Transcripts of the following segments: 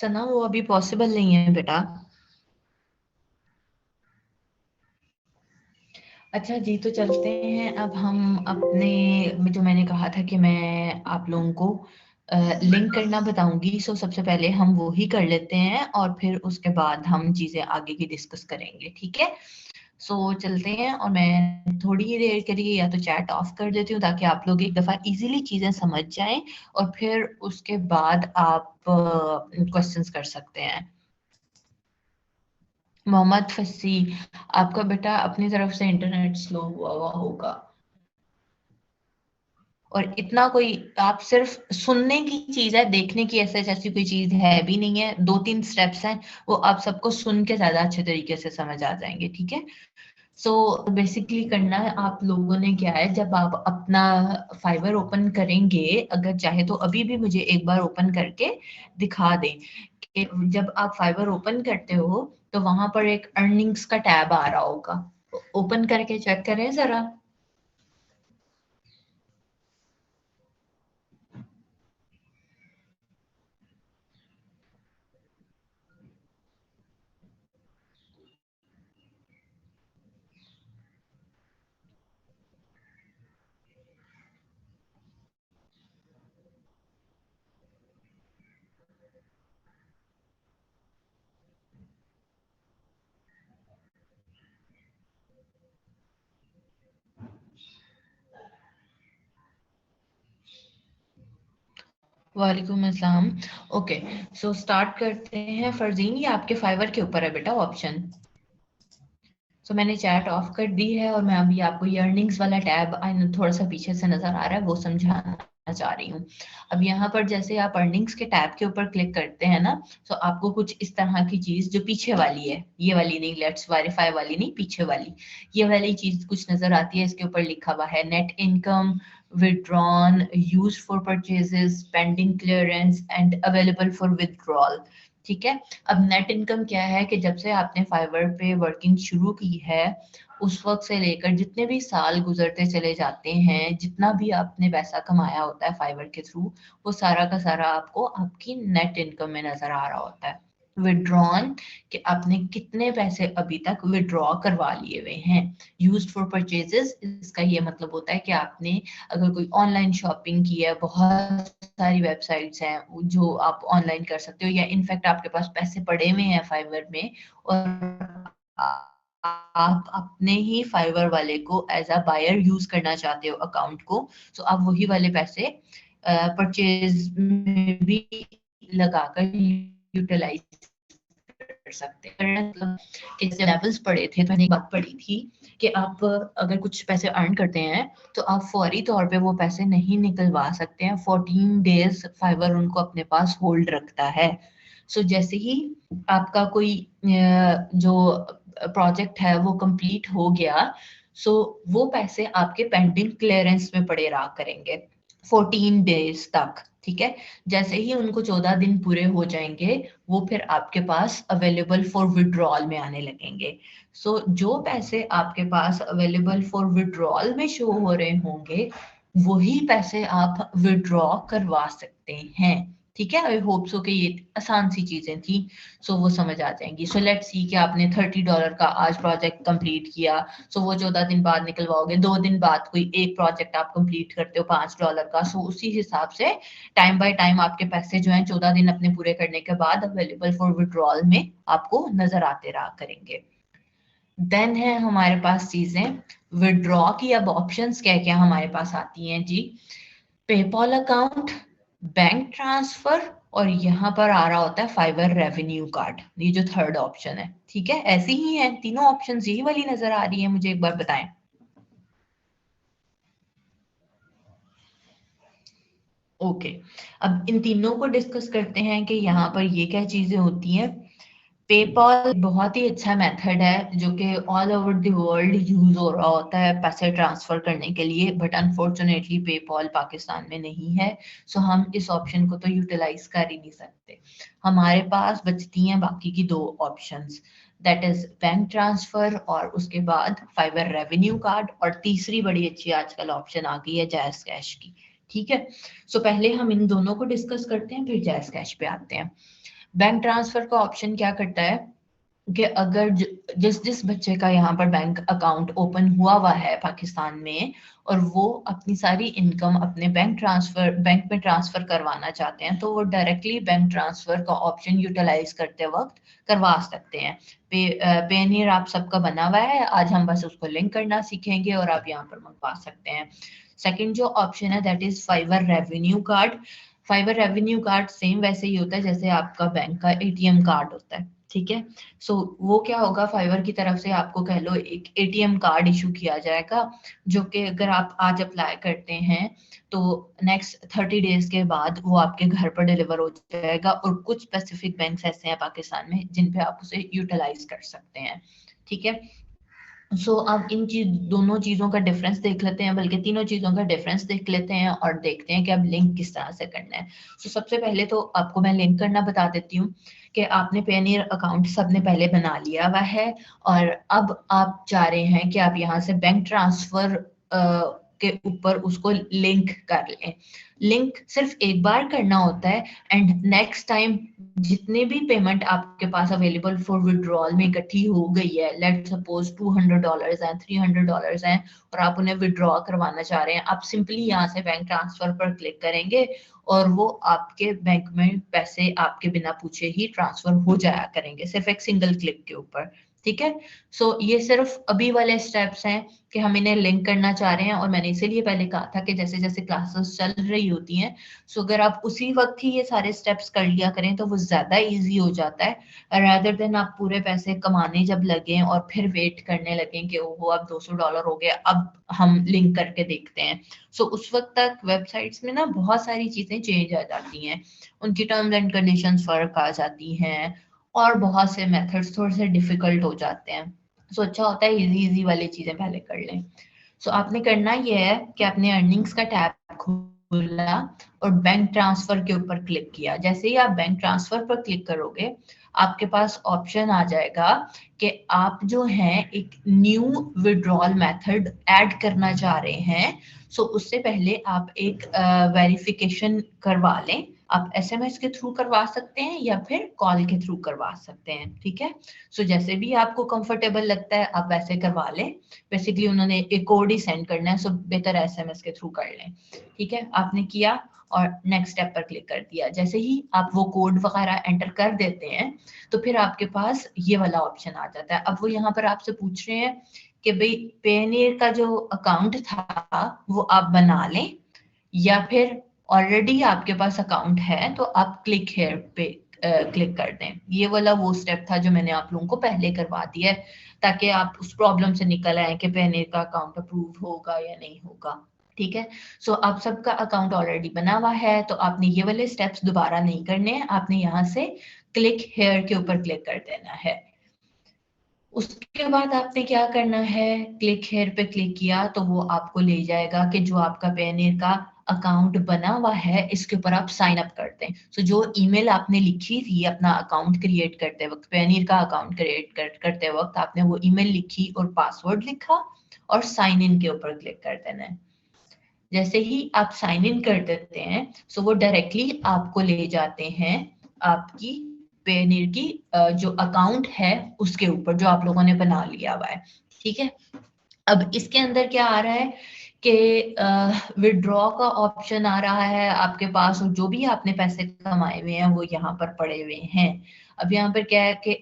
सना वो अभी पॉसिबल नहीं है बेटा। अच्छा जी, तो चलते हैं अब हम अपने, जो मैंने कहा था कि मैं आप लोगों को लिंक करना बताऊंगी। सो सबसे पहले हम वो ही कर लेते हैं और फिर उसके बाद हम चीजें आगे की डिस्कस करेंगे, ठीक है। सो चलते हैं और मैं थोड़ी ही देर के लिए या तो चैट ऑफ कर देती हूँ ताकि आप लोग एक दफा इजीली चीजें समझ जाएं और फिर उसके बाद आप क्वेश्चंस कर सकते हैं। मोहम्मद फसी, आपका बेटा अपनी तरफ से इंटरनेट स्लो हुआ होगा। और इतना कोई, आप सिर्फ सुनने की चीज है, देखने की ऐसे जैसी कोई चीज है भी नहीं है। 2-3 स्टेप्स हैं, वो आप सबको सुन के ज्यादा अच्छे तरीके से समझ आ जाएंगे, ठीक है। सो बेसिकली करना है आप लोगों ने क्या है, जब आप अपना फाइवर ओपन करेंगे, अगर चाहे तो अभी भी मुझे एक बार ओपन करके दिखा दें कि जब आप फाइवर ओपन करते हो तो वहां पर एक अर्निंग्स का टैब आ रहा होगा। ओपन करके चेक करें जरा। वालेकुम अस्सलाम। ओके, सो स्टार्ट करते हैं। फरजीन, ये आपके फाइवर के ऊपर है बेटा ऑप्शन। सो मैंने चैट ऑफ कर दी है और मैं अभी आपको ये अर्निंग्स वाला टैब थोड़ा सा पीछे से नजर आ रहा है वो समझाना चाह रही हूँ। अब यहाँ पर जैसे आप अर्निंग्स के टैब के ऊपर क्लिक करते हैं ना, तो आपको कुछ इस तरह की चीज जो पीछे वाली है, ये वाली नहीं, लेट्स वेरीफाई वाली नहीं, पीछे वाली, ये वाली चीज कुछ नजर आती है। इसके ऊपर लिखा हुआ है net income, withdrawn, used for purchases, pending clearance and available for withdrawal। ठीक है। अब नेट इनकम क्या है कि जब से आपने फाइवर पे वर्किंग शुरू की है, उस वक्त से लेकर जितने भी साल गुजरते चले जाते हैं, जितना भी आपने पैसा कमाया होता है फाइवर के थ्रू, वो सारा का सारा आपको आपकी नेट इनकम में नजर आ रहा होता है। विड्रॉन, कि आपने कितने पैसे अभी तक विड्रॉ करवा लिए हुए हैं। यूज्ड फॉर परचेजेस, इसका ये मतलब होता है कि आपने अगर कोई ऑनलाइन शॉपिंग की है, बहुत सारी वेबसाइट्स हैं जो आप ऑनलाइन कर सकते हो, या इनफैक्ट आपके पास पैसे पड़े हुए हैं फाइवर में और आप अपने ही फाइवर वाले को एज अ बायर यूज करना चाहते हो अकाउंट को, तो आप वही वाले पैसे परचेज में भी लगाकर यूटिलाइज कर सकते हैं। मतलब कि जैसे लेवल्स पढ़े थे तो मैंने एक बात पढ़ी थी कि आप अगर कुछ पैसे अर्न करते हैं तो आप फौरी तौर पे वो पैसे नहीं निकलवा सकते हैं। 14 डेज फाइवर उनको अपने पास होल्ड रखता है। सो जैसे ही आपका कोई जो प्रोजेक्ट है वो कंप्लीट हो गया, सो वो पैसे आपके पेंडिंग क्लियरेंस में पड़े रहा करेंगे 14 डेज तक, ठीक है। जैसे ही उनको 14 दिन पूरे हो जाएंगे, वो फिर आपके पास अवेलेबल फॉर विड्रॉल में आने लगेंगे। जो पैसे आपके पास अवेलेबल फॉर विड्रॉल में शो हो रहे होंगे, वही पैसे आप विड्रॉ करवा सकते हैं, ठीक है। आई होप सो कि ये आसान सी चीजें थी, वो समझ आ जाएंगी। लेट्स सी कि आपने $30 का आज प्रोजेक्ट कंप्लीट किया, वो 14 दिन बाद निकलवाओगे। 2 दिन बाद कोई एक प्रोजेक्ट आप कंप्लीट करते हो $5 का, उसी हिसाब से टाइम बाय टाइम आपके पैसे जो हैं 14 दिन अपने पूरे करने के बाद अवेलेबल फॉर विड्रॉल में आपको नजर आते रहा करेंगे। देन है हमारे पास चीजें विड्रॉ की। अब ऑप्शंस क्या क्या हमारे पास आती हैं जी। पेपॉल अकाउंट, बैंक ट्रांसफर, और यहाँ पर आ रहा होता है फाइवर रेवेन्यू कार्ड, ये जो थर्ड ऑप्शन है, ठीक है। ऐसी ही है तीनों ऑप्शन, यही वाली नजर आ रही है, मुझे एक बार बताएं। ओके, अब इन तीनों को डिस्कस करते हैं कि यहाँ पर ये क्या चीजें होती हैं। पेपॉल बहुत ही अच्छा मेथड है जो कि all over the world use हो रहा होता है पैसे ट्रांसफर करने के लिए, बट अनफॉर्चुनेटली पेपॉल पाकिस्तान में नहीं है। हम इस ऑप्शन को तो यूटिलाइज कर ही नहीं सकते। हमारे पास बचती हैं बाकी की दो options, that is bank transfer और उसके बाद फाइवर रेवेन्यू कार्ड, और तीसरी बड़ी अच्छी आजकल ऑप्शन आ गई है जैज़ कैश की, ठीक है। पहले हम इन दोनों को डिस्कस करते हैं, फिर जैज़ कैश पे आते हैं। बैंक ट्रांसफर का ऑप्शन क्या करता है कि अगर जिस बच्चे का यहाँ पर बैंक अकाउंट ओपन हुआ है पाकिस्तान में, और वो अपनी सारी इनकम अपने बैंक में ट्रांसफर करवाना चाहते हैं, तो वो डायरेक्टली बैंक ट्रांसफर का ऑप्शन यूटिलाइज करते वक्त करवा सकते हैं। पेनियर आप सबका बना हुआ है, आज हम बस उसको लिंक करना सीखेंगे और आप यहाँ पर मंगवा सकते हैं। सेकंड जो ऑप्शन है that is Fiverr revenue card. Fiverr revenue card same वैसे ही होता है जैसे आपका बैंक का एटीएम कार्ड होता है, ठीक है। सो वो क्या होगा, फाइवर की तरफ से आपको कह लो एक एटीएम कार्ड इशू किया जाएगा, जो कि अगर आप आज अप्लाई करते हैं तो नेक्स्ट 30 डेज के बाद वो आपके घर पर डिलीवर हो जाएगा। और कुछ स्पेसिफिक बैंक्स ऐसे हैं पाकिस्तान में जिन पे आप उसे यूटिलाइज कर सकते हैं, ठीक है। सो अब इन दोनों चीजों का डिफरेंस देख लेते हैं, बल्कि तीनों चीजों का डिफरेंस देख लेते हैं और देखते हैं कि अब लिंक किस तरह से करना है। सो सबसे पहले तो आपको मैं लिंक करना बता देती हूँ कि आपने पेनियर अकाउंट सबने पहले बना लिया हुआ है, और अब आप चाह रहे हैं कि आप यहाँ से बैंक ट्रांसफर के ऊपर उसको लिंक कर लें। लिंक सिर्फ एक बार करना होता है, एंड नेक्स्ट टाइम जितने भी पेमेंट आपके पास अवेलेबल फॉर विड्रॉल में इकट्ठी हो गई है, लेट सपोज $200 हैं, $300 हैं, और आप उन्हें विड्रॉ करवाना चाह रहे हैं, आप सिंपली यहाँ से बैंक ट्रांसफर पर क्लिक करेंगे और वो आपके बैंक में पैसे आपके बिना पूछे ही ट्रांसफर हो जाया करेंगे, सिर्फ एक सिंगल क्लिक के ऊपर, ठीक है। सो ये सिर्फ अभी वाले स्टेप्स हैं कि हम इन्हें लिंक करना चाह रहे हैं, और मैंने इसीलिए पहले कहा था कि जैसे जैसे क्लासेस चल रही होती हैं, सो अगर आप उसी वक्त ही ये सारे स्टेप्स कर लिया करें तो वो ज्यादा इजी हो जाता है, रादर देन आप पूरे पैसे कमाने जब लगे और फिर वेट करने लगे कि ओहो अब $200 हो गया, अब हम लिंक करके देखते हैं। सो उस वक्त तक वेबसाइट्स में ना बहुत सारी चीजें चेंज आ जाती हैं, उनकी टर्म्स एंड कंडीशंस फर्क आ जाती हैं, और बहुत से मेथड्स थोड़े से डिफिकल्ट हो जाते हैं। सो अच्छा होता है इजी इजी वाली चीजें पहले कर लें। सो आपने करना ये है कि आपने अर्निंग्स का टैब खोला और बैंक ट्रांसफर के ऊपर क्लिक किया। जैसे ही आप बैंक ट्रांसफर पर क्लिक करोगे, आपके पास ऑप्शन आ जाएगा कि आप जो हैं एक न्यू विड्रॉल मेथड ऐड करना चाह रहे हैं। सो उससे पहले आप एक वेरिफिकेशन करवा लें। आप एसएमएस के थ्रू करवा सकते हैं या फिर कॉल के थ्रू करवा सकते हैं, ठीक है। सो जैसे भी आपको कंफर्टेबल लगता है आप वैसे करवा लें। बेसिकली उन्होंने एक कोड ही सेंड करना है, सो बेहतर एसएमएस के थ्रू कर लें, ठीक है। आपने किया और नेक्स्ट स्टेप पर क्लिक कर दिया। जैसे ही आप वो कोड वगैरह एंटर कर देते हैं तो फिर आपके पास ये वाला ऑप्शन आ जाता है। अब वो यहाँ पर आपसे पूछ रहे हैं कि भाई पेनियर का जो अकाउंट था वो आप बना लें, या फिर ऑलरेडी आपके पास अकाउंट है तो आप क्लिक हेयर पे क्लिक कर दें। ये वाला वो स्टेप था जो मैंने आप लोगों को पहले करवा दिया है, ताकि आप उस प्रॉब्लम से निकल आए कि पेनियर का अकाउंट अप्रूव होगा या नहीं होगा, ठीक है। सो आप सबका अकाउंट ऑलरेडी बना हुआ है तो आपने ये वाले स्टेप्स दोबारा नहीं करने हैं, आपने यहाँ से क्लिक हेयर के ऊपर क्लिक कर देना है। उसके बाद आपने क्या करना है, क्लिक हेयर पे क्लिक किया तो वो आपको ले जाएगा कि जो आपका पेनियर का अकाउंट बना हुआ है इसके ऊपर आप साइन अप करते हैं। सो जो ईमेल आपने लिखी थी अपना अकाउंट क्रिएट करते वक्त, पेनियर का अकाउंट क्रिएट करते वक्त आपने वो ईमेल लिखी और पासवर्ड लिखा और साइन इन के ऊपर क्लिक कर देना है। जैसे ही आप साइन इन कर देते हैं सो वो डायरेक्टली आपको ले जाते हैं आपकी पेनियर की जो अकाउंट है उसके ऊपर जो आप लोगों ने बना लिया हुआ है, ठीक है। अब इसके अंदर क्या आ रहा है कि विड्रॉ का ऑप्शन आ रहा है आपके पास, और जो भी आपने पैसे कमाए हुए हैं वो यहाँ पर पड़े हुए हैं। अब यहाँ पर क्या है कि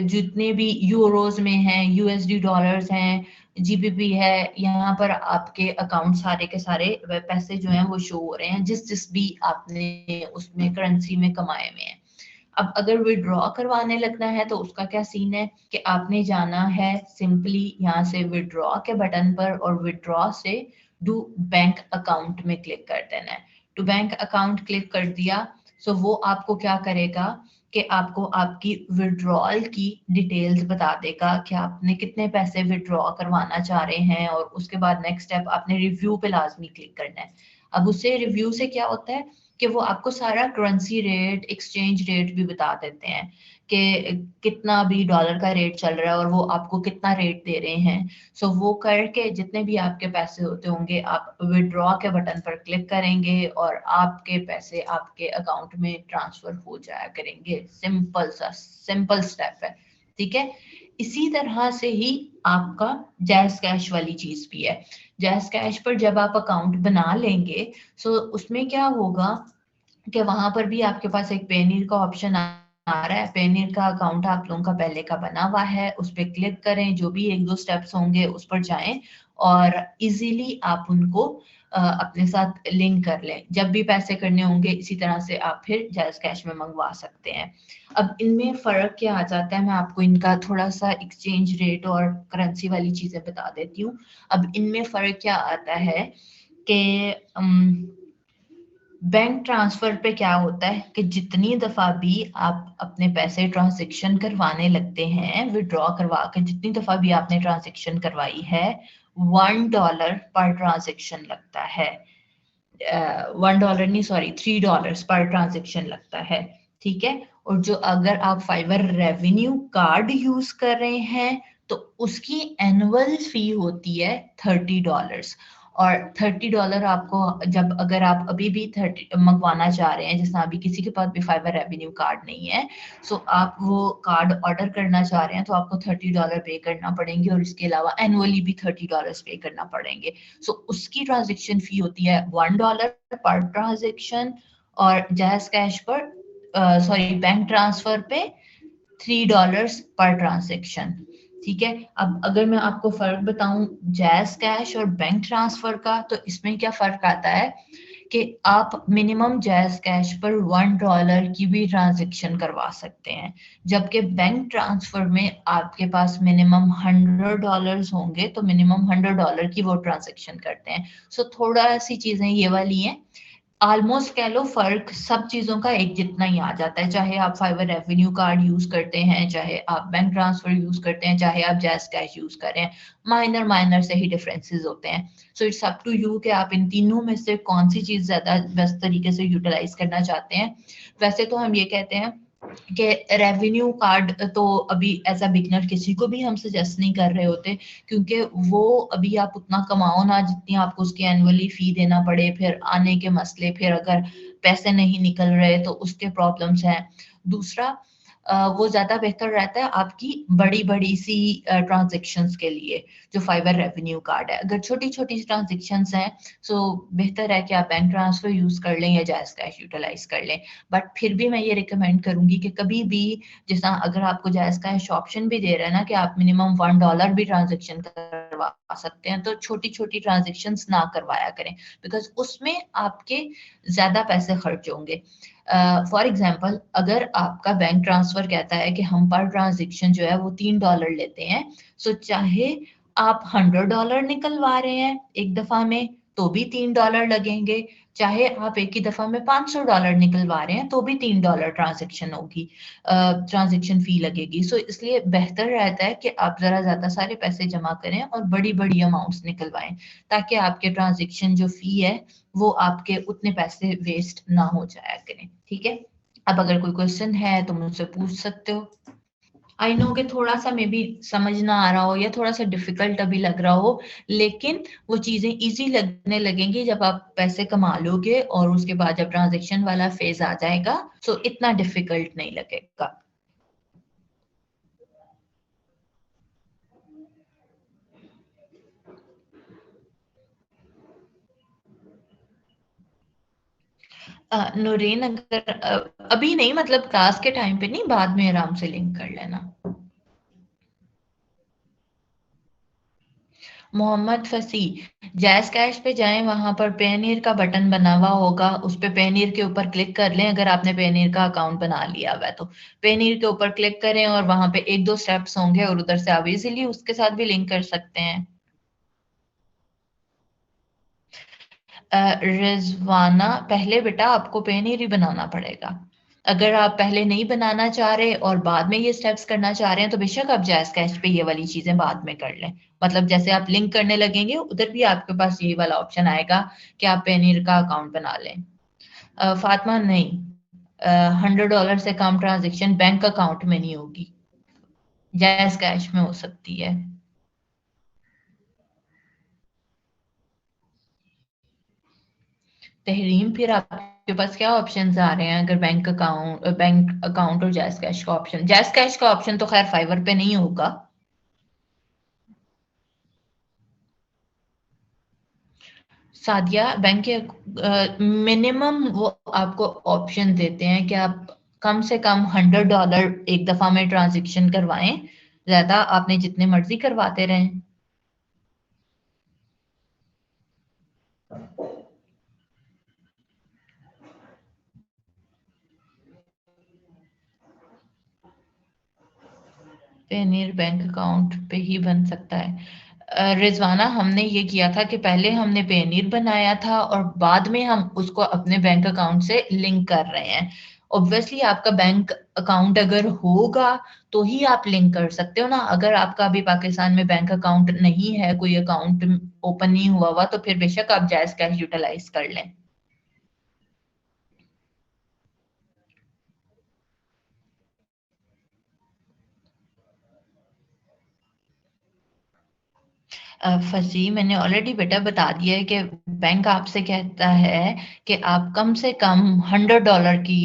जितने भी यूरोज में हैं, यूएसडी डॉलर्स हैं, जीबीपी है, यहाँ पर आपके अकाउंट सारे के सारे पैसे जो हैं वो शो हो रहे हैं जिस जिस भी आपने उसमें करेंसी में कमाए हुए हैं। अब अगर विड्रॉ करवाने लगना है तो उसका क्या सीन है कि आपने जाना है सिंपली यहाँ से विड्रॉ के बटन पर, और विड्रॉ से डू बैंक अकाउंट में क्लिक कर देना है। टू बैंक अकाउंट क्लिक कर दिया सो वो आपको क्या करेगा कि आपको आपकी विड्रॉल की डिटेल्स बता देगा कि आपने कितने पैसे विड्रॉ करवाना चाह रहे हैं, और उसके बाद नेक्स्ट स्टेप आपने रिव्यू पे लाजमी क्लिक करना है। अब उससे रिव्यू से क्या होता है कि वो आपको सारा करेंसी रेट, एक्सचेंज रेट भी बता देते हैं कि कितना भी डॉलर का रेट चल रहा है और वो आपको कितना रेट दे रहे हैं। सो वो करके जितने भी आपके पैसे होते होंगे आप विड्रॉ के बटन पर क्लिक करेंगे और आपके पैसे आपके अकाउंट में ट्रांसफर हो जाया करेंगे। सिंपल स्टेप है, ठीक है। इसी तरह से ही आपका जैज़ कैश वाली चीज भी है। जैज़ कैश पर जब आप अकाउंट बना लेंगे, सो उसमें क्या होगा कि वहां पर भी आपके पास एक पेनीर का ऑप्शन आ रहा है। पेनीर का अकाउंट आप लोगों का पहले का बना हुआ है, उस पर क्लिक करें, जो भी एक दो स्टेप्स होंगे उस पर जाएं और इजीली आप उनको अपने साथ लिंक कर लें। जब भी पैसे करने होंगे इसी तरह से आप फिर जायज कैश में मंगवा सकते हैं। अब इनमें फर्क क्या आ जाता है, मैं आपको इनका थोड़ा सा एक्सचेंज रेट और करेंसी वाली चीजें बता देती हूँ। अब इनमें फर्क क्या आता है कि बैंक ट्रांसफर पे क्या होता है कि जितनी दफा भी आप अपने पैसे ट्रांजैक्शन करवाने लगते हैं, विड्रॉ करवा के जितनी दफा भी आपने ट्रांजैक्शन करवाई है, $1 पर ट्रांजैक्शन लगता है। $1 नहीं, सॉरी, $3 पर ट्रांजैक्शन लगता है, ठीक है। और जो अगर आप फाइवर रेवेन्यू कार्ड यूज कर रहे हैं तो उसकी एनुअल फी होती है $30। और $30 आपको, जब अगर आप अभी भी 30 मंगवाना चाह रहे हैं, जैसे अभी किसी के पास भी फाइवर रेवेन्यू कार्ड नहीं है, सो आप वो कार्ड ऑर्डर करना चाह रहे हैं तो आपको $30 पे करना पड़ेंगे और इसके अलावा एनुअली भी $30 पे करना पड़ेंगे। सो उसकी ट्रांजेक्शन फी होती है $1 पर ट्रांजेक्शन और जैज कैश पर, सॉरी, बैंक ट्रांसफर पे $3 पर ट्रांजेक्शन, ठीक है। अब अगर मैं आपको फर्क बताऊं जैज कैश और बैंक ट्रांसफर का, तो इसमें क्या फर्क आता है कि आप मिनिमम जैज कैश पर $1 की भी ट्रांजेक्शन करवा सकते हैं, जबकि बैंक ट्रांसफर में आपके पास मिनिमम $100 होंगे तो मिनिमम $100 की वो ट्रांजेक्शन करते हैं। सो थोड़ा सी चीजें ये वाली हैं। ऑलमोस्ट कह लो फर्क सब चीजों का एक जितना ही आ जाता है, चाहे आप फाइवर रेवेन्यू कार्ड यूज करते हैं, चाहे आप बैंक ट्रांसफर यूज करते हैं, चाहे आप जैज कैश यूज करें, माइनर माइनर से ही डिफरेंसेस होते हैं। So it's up to you कि आप इन तीनों में से कौन सी चीज ज्यादा बेस्ट तरीके से यूटिलाइज करना चाहते हैं। वैसे तो हम ये कहते हैं कि रेवेन्यू कार्ड तो अभी एज अ बिगनर किसी को भी हम सजेस्ट नहीं कर रहे होते, क्योंकि वो अभी आप उतना कमाओ ना जितनी आपको उसकी एनुअली फी देना पड़े, फिर आने के मसले, फिर अगर पैसे नहीं निकल रहे तो उसके प्रॉब्लम्स हैं। दूसरा, वो ज्यादा बेहतर रहता है आपकी बड़ी बड़ी सी ट्रांजेक्शन्स के लिए जो फाइवर रेवेन्यू कार्ड है। अगर छोटी छोटी ट्रांजेक्शन्स हैं सो बेहतर है कि आप बैंक ट्रांसफर यूज कर लें या जायज कैश यूटिलाइज कर लें। बट फिर भी मैं ये रिकमेंड करूंगी कि कभी भी, जैसा अगर आपको जायज कैश ऑप्शन भी दे रहा है ना कि आप मिनिमम $1 भी ट्रांजेक्शन करवा सकते हैं, तो छोटी छोटी ट्रांजेक्शन ना करवाया करें, बिकॉज उसमें आपके ज्यादा पैसे खर्च होंगे। फॉर एग्जाम्पल, अगर आपका बैंक ट्रांसफर कहता है कि हम पर ट्रांजेक्शन जो है वो $3 लेते हैं, सो चाहे आप $100 निकलवा रहे हैं एक दफा में तो भी $3 लगेंगे, चाहे आप एक ही दफा में $500 निकलवा रहे हैं तो भी $3 ट्रांजेक्शन होगी, ट्रांजेक्शन फी लगेगी। सो इसलिए बेहतर रहता है कि आप जरा ज्यादा सारे पैसे जमा करें और बड़ी बड़ी अमाउंट्स निकलवाएं, ताकि आपके ट्रांजेक्शन जो फी है वो आपके उतने पैसे वेस्ट ना हो जाया करें, ठीक है। अब अगर कोई क्वेश्चन है तो मुझसे पूछ सकते हो। आई नो कि थोड़ा सा मे बी समझ ना आ रहा हो या थोड़ा सा डिफिकल्ट अभी लग रहा हो, लेकिन वो चीजें इजी लगने लगेंगी जब आप पैसे कमा लोगे और उसके बाद जब ट्रांजेक्शन वाला फेज आ जाएगा तो इतना डिफिकल्ट नहीं लगेगा। नूरीन, अगर अभी नहीं, मतलब क्लास के टाइम पे नहीं, बाद में आराम से लिंक कर लेना। मोहम्मद फसी, जैज कैश पे जाएं, वहां पर पेनीर का बटन बना हुआ होगा, उस पे पेनीर के ऊपर क्लिक कर लें। अगर आपने पेनीर का अकाउंट बना लिया हुआ है तो पेनीर के ऊपर क्लिक करें और वहां पे एक दो स्टेप्स होंगे और उधर से आप इजीली उसके साथ भी लिंक कर सकते हैं। रिजवाना, पहले बेटा आपको पेनीर ही बनाना पड़ेगा। अगर आप पहले नहीं बनाना चाह रहे और बाद में ये स्टेप्स करना चाह रहे हैं तो बेशक आप जैज कैश पे ये वाली चीजें बाद में कर लें। मतलब जैसे आप लिंक करने लगेंगे उधर भी आपके पास यही वाला ऑप्शन आएगा कि आप पेनीर का अकाउंट बना लें। फातिमा, नहीं, $100 से कम ट्रांजेक्शन बैंक अकाउंट में नहीं होगी, जैज़ कैश में हो सकती है। तहरीम, फिर आपके पास क्या ऑप्शंस आ रहे हैं? अगर बैंक अकाउंट और जैज़ कैश का ऑप्शन, जैज़ कैश का ऑप्शन तो खैर फाइवर पे नहीं होगा। सादिया, बैंक के मिनिमम वो आपको ऑप्शन देते हैं कि आप कम से कम $100 एक दफा में ट्रांजेक्शन करवाएं, ज्यादा आपने जितने मर्जी करवाते रहें। पेनीर बैंक अकाउंट पे ही बन सकता है। रिजवाना, हमने ये किया था कि पहले हमने पेनीर बनाया था और बाद में हम उसको अपने बैंक अकाउंट से लिंक कर रहे हैं। ऑब्वियसली आपका बैंक अकाउंट अगर होगा तो ही आप लिंक कर सकते हो ना। अगर आपका अभी पाकिस्तान में बैंक अकाउंट नहीं है, कोई अकाउंट ओपन नहीं हुआ हुआ, तो फिर बेशक आप जायज कैश यूटिलाइज कर लें। फसी, मैंने ऑलरेडी बेटा बता दिया है कि बैंक आपसे कहता है कि आप कम से कम $100 की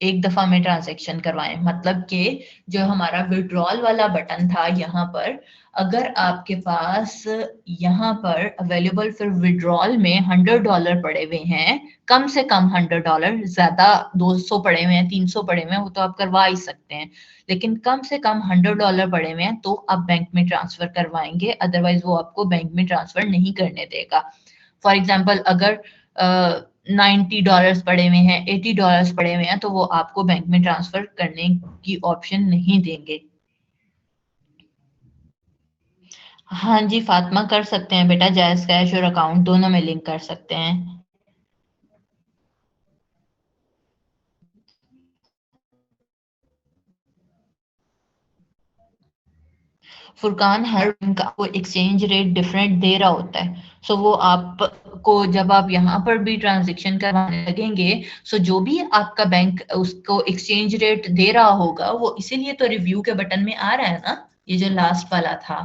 एक दफा में ट्रांजैक्शन करवाएं। मतलब कि जो हमारा विड्रॉल वाला बटन था यहाँ पर, अगर आपके पास यहाँ पर अवेलेबल फिर विड्रॉल में $100 पड़े हुए हैं, कम से कम $100, ज्यादा 200 पड़े हुए हैं, 300 पड़े हुए हैं, वो तो आप करवा ही सकते हैं, लेकिन कम से कम $100 पड़े हुए हैं तो आप बैंक में ट्रांसफर करवाएंगे, अदरवाइज वो आपको बैंक में ट्रांसफर नहीं करने देगा। फॉर एग्जाम्पल, अगर $90 पड़े हुए हैं, $80 पड़े हुए हैं, तो वो आपको बैंक में ट्रांसफर करने की ऑप्शन नहीं देंगे। हाँ जी फातिमा, कर सकते हैं बेटा, जायज कैश और अकाउंट दोनों में लिंक कर सकते हैं। फुरकान, हर बैंक आपको एक्सचेंज रेट डिफरेंट दे रहा होता है। सो वो आपको जब आप यहाँ पर भी ट्रांजेक्शन करवाने लगेंगे, सो जो भी आपका बैंक उसको एक्सचेंज रेट दे रहा होगा, वो इसीलिए तो रिव्यू के बटन में आ रहा है ना, ये जो लास्ट वाला था।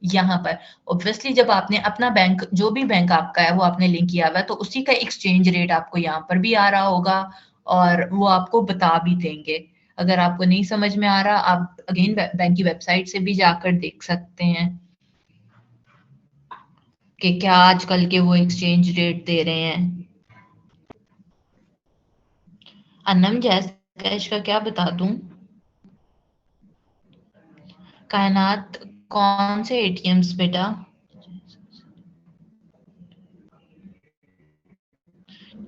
यहाँ पर ऑब्वियसली जब आपने अपना बैंक, जो भी बैंक आपका है वो आपने लिंक किया हुआ है, तो उसी का एक्सचेंज रेट आपको यहाँ पर भी आ रहा होगा और वो आपको बता भी देंगे। अगर आपको नहीं समझ में आ रहा, आप अगेन बैंक की वेबसाइट से भी जाकर देख सकते हैं कि क्या आजकल के वो एक्सचेंज रेट दे रहे हैं। अनम, जैस कैश का क्या बता दूं? कायनात, कौन से एटीएम्स बेटा?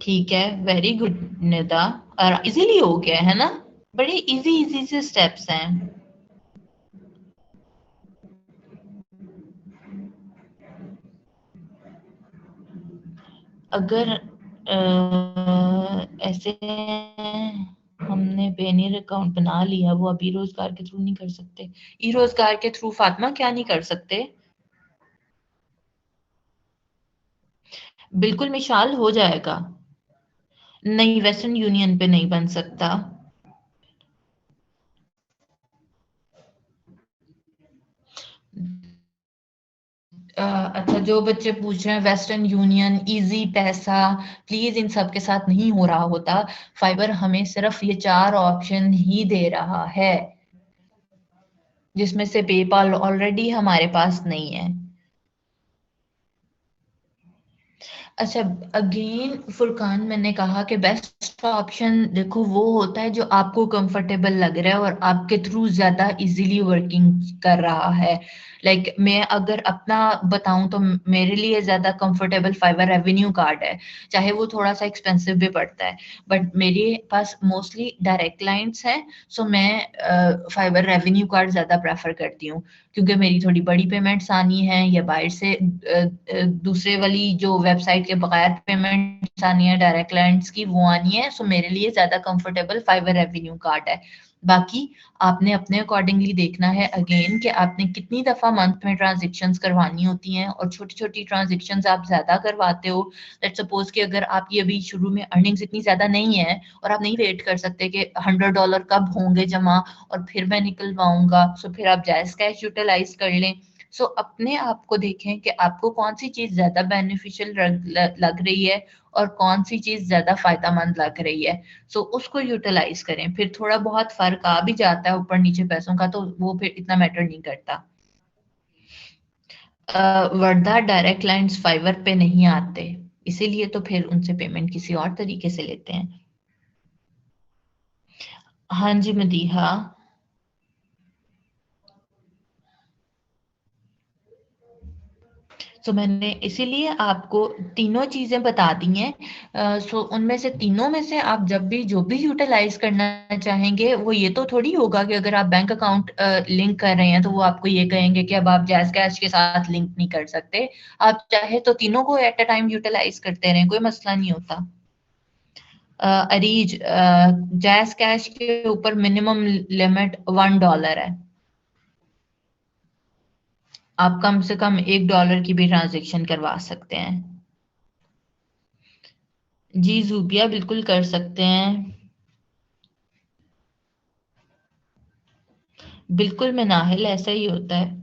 ठीक है, वेरी गुड निदा। और इजीली हो गया है ना, बड़े इजी इजी से स्टेप्स हैं। अगर ऐसे हमने पेनीर अकाउंट बना लिया, वो अभी रोजगार के थ्रू नहीं कर सकते? ई रोजगार के थ्रू फातिमा क्या नहीं कर सकते? बिल्कुल मिशाल, हो जाएगा। नहीं, वेस्टर्न यूनियन पे नहीं बन सकता। अच्छा, जो बच्चे पूछ रहे हैं वेस्टर्न यूनियन, इजी पैसा, प्लीज इन सब के साथ नहीं हो रहा होता। फाइबर हमें सिर्फ ये 4 ऑप्शन ही दे रहा है, जिसमें से पेपाल ऑलरेडी हमारे पास नहीं है। अच्छा, अगेन फुरकान, मैंने कहा कि बेस्ट ऑप्शन देखो वो होता है जो आपको कंफर्टेबल लग रहा है और आपके थ्रू ज्यादा इजीली वर्किंग कर रहा है। मैं अगर अपना बताऊं तो मेरे लिए ज्यादा कंफर्टेबल फाइबर रेवेन्यू कार्ड है, चाहे वो थोड़ा सा एक्सपेंसिव भी पड़ता है, बट मेरे पास मोस्टली डायरेक्ट क्लाइंट्स हैं। सो मैं फाइबर रेवेन्यू कार्ड ज्यादा प्रेफर करती हूँ, क्योंकि मेरी थोड़ी बड़ी पेमेंट्स आनी है या बाहर से दूसरे वाली जो वेबसाइट के बगैर पेमेंट्स आनी है डायरेक्ट क्लाइंट्स की, वो आनी है। सो मेरे लिए ज्यादा कंफर्टेबल फाइवर रेवेन्यू कार्ड है। बाकी आपने अपने अकॉर्डिंगली देखना है अगेन कि आपने कितनी दफा मंथ में ट्रांजेक्शन्स करवानी होती हैं, और छोटी छोटी ट्रांजेक्शन्स आप ज्यादा करवाते हो। लेट्स सपोज कि अगर आपकी अभी शुरू में अर्निंग्स इतनी ज्यादा नहीं है और आप नहीं वेट कर सकते कि $100 कब होंगे जमा और फिर मैं निकलवाऊंगा, सो फिर आप जायज कैश यूटिलाइज कर लें। सो अपने आप को देखें कि आपको कौन सी चीज ज्यादा बेनिफिशियल लग रही है और कौन सी चीज ज्यादा फायदेमंद लग रही है। सो उसको यूटिलाइज करें। फिर थोड़ा बहुत फर्क आ भी जाता है ऊपर नीचे पैसों का, तो वो फिर इतना मैटर नहीं करता। वर्धा डायरेक्ट लाइंस फाइवर पे नहीं आते, इसीलिए तो फिर उनसे पेमेंट किसी और तरीके से लेते हैं। हाँ जी मदीहा। सो मैंने इसीलिए आपको तीनों चीजें बता दी हैं। सो उनमें से तीनों में से आप जब भी जो भी यूटिलाइज करना चाहेंगे, वो ये तो थोड़ी होगा कि अगर आप बैंक अकाउंट लिंक कर रहे हैं तो वो आपको ये कहेंगे कि अब आप जैज कैश के साथ लिंक नहीं कर सकते। आप चाहे तो तीनों को एट अ टाइम यूटिलाइज करते रहें, कोई मसला नहीं होता। अरीज, जैज कैश के ऊपर मिनिमम लिमिट $1 है। आप कम से कम $1 की भी ट्रांजेक्शन करवा सकते हैं। जी जूबिया बिल्कुल कर सकते हैं। बिल्कुल मनाहिल, ऐसा ही होता है।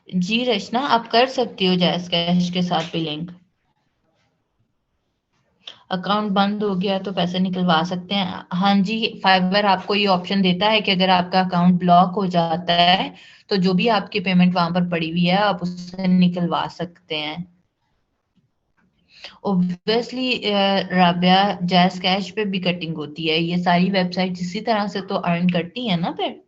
जी रचना, आप कर सकती हो जैस कैश के साथ भी लिंक। अकाउंट बंद हो गया तो पैसे निकलवा सकते हैं। हाँ जी, फाइवर आपको ये ऑप्शन देता है कि अगर आपका अकाउंट ब्लॉक हो जाता है तो जो भी आपकी पेमेंट वहां पर पड़ी हुई है आप उससे निकलवा सकते हैं। ओब्वियसली राबिया, जैस कैश पे भी कटिंग होती है। ये सारी वेबसाइट इसी तरह से तो अर्न करती है ना फिर।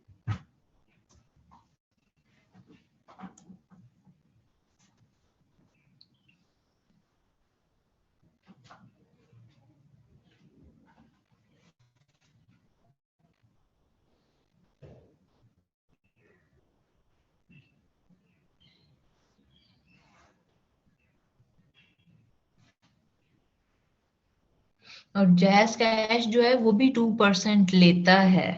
और जैस कैश जो है वो भी 2% लेता है।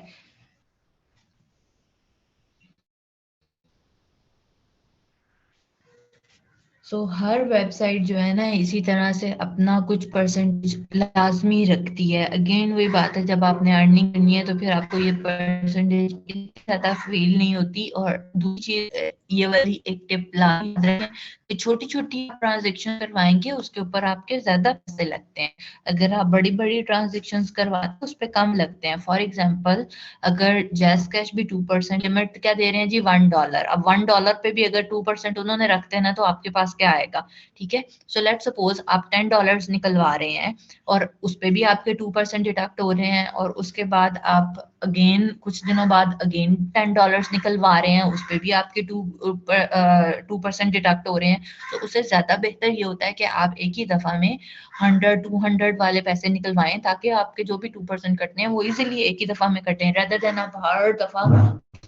हर वेबसाइट जो है ना इसी तरह से अपना कुछ परसेंटेज लाजमी रखती है। अगेन वही बात है, जब आपने अर्निंग करनी है तो फिर आपको ये परसेंटेज की ज्यादा फील नहीं होती। और दूसरी चीज, ये वाली एक टिप याद रखें कि छोटी छोटी ट्रांजेक्शन करवाएंगे उसके ऊपर आपके ज्यादा पैसे लगते हैं। अगर आप बड़ी बड़ी ट्रांजेक्शन करवाते हैं उस पर कम लगते हैं। फॉर एग्जाम्पल, अगर जैस कैश भी 2% लिमिट क्या दे रहे हैं जी, $1। अब $1 पे भी अगर 2% उन्होंने रखते हैं ना तो आपके पास क्या आएगा। ठीक है, सो लेट सपोज आप $10 निकलवा रहे हैं और उस पे भी आपके 2% डिडक्ट हो रहे हैं, और उसके बाद आप अगेन कुछ दिनों बाद अगेन $10 निकलवा रहे हैं, उस पे भी आपके 2% डिडक्ट हो रहे हैं। तो उससे ज्यादा बेहतर ये होता है कि आप एक ही दफा में 100-200 वाले पैसे निकलवाएं, ताकि आपके जो भी 2% कटने हैं वो इजीली एक ही दफा में कटें, रेदर देन आप हर दफा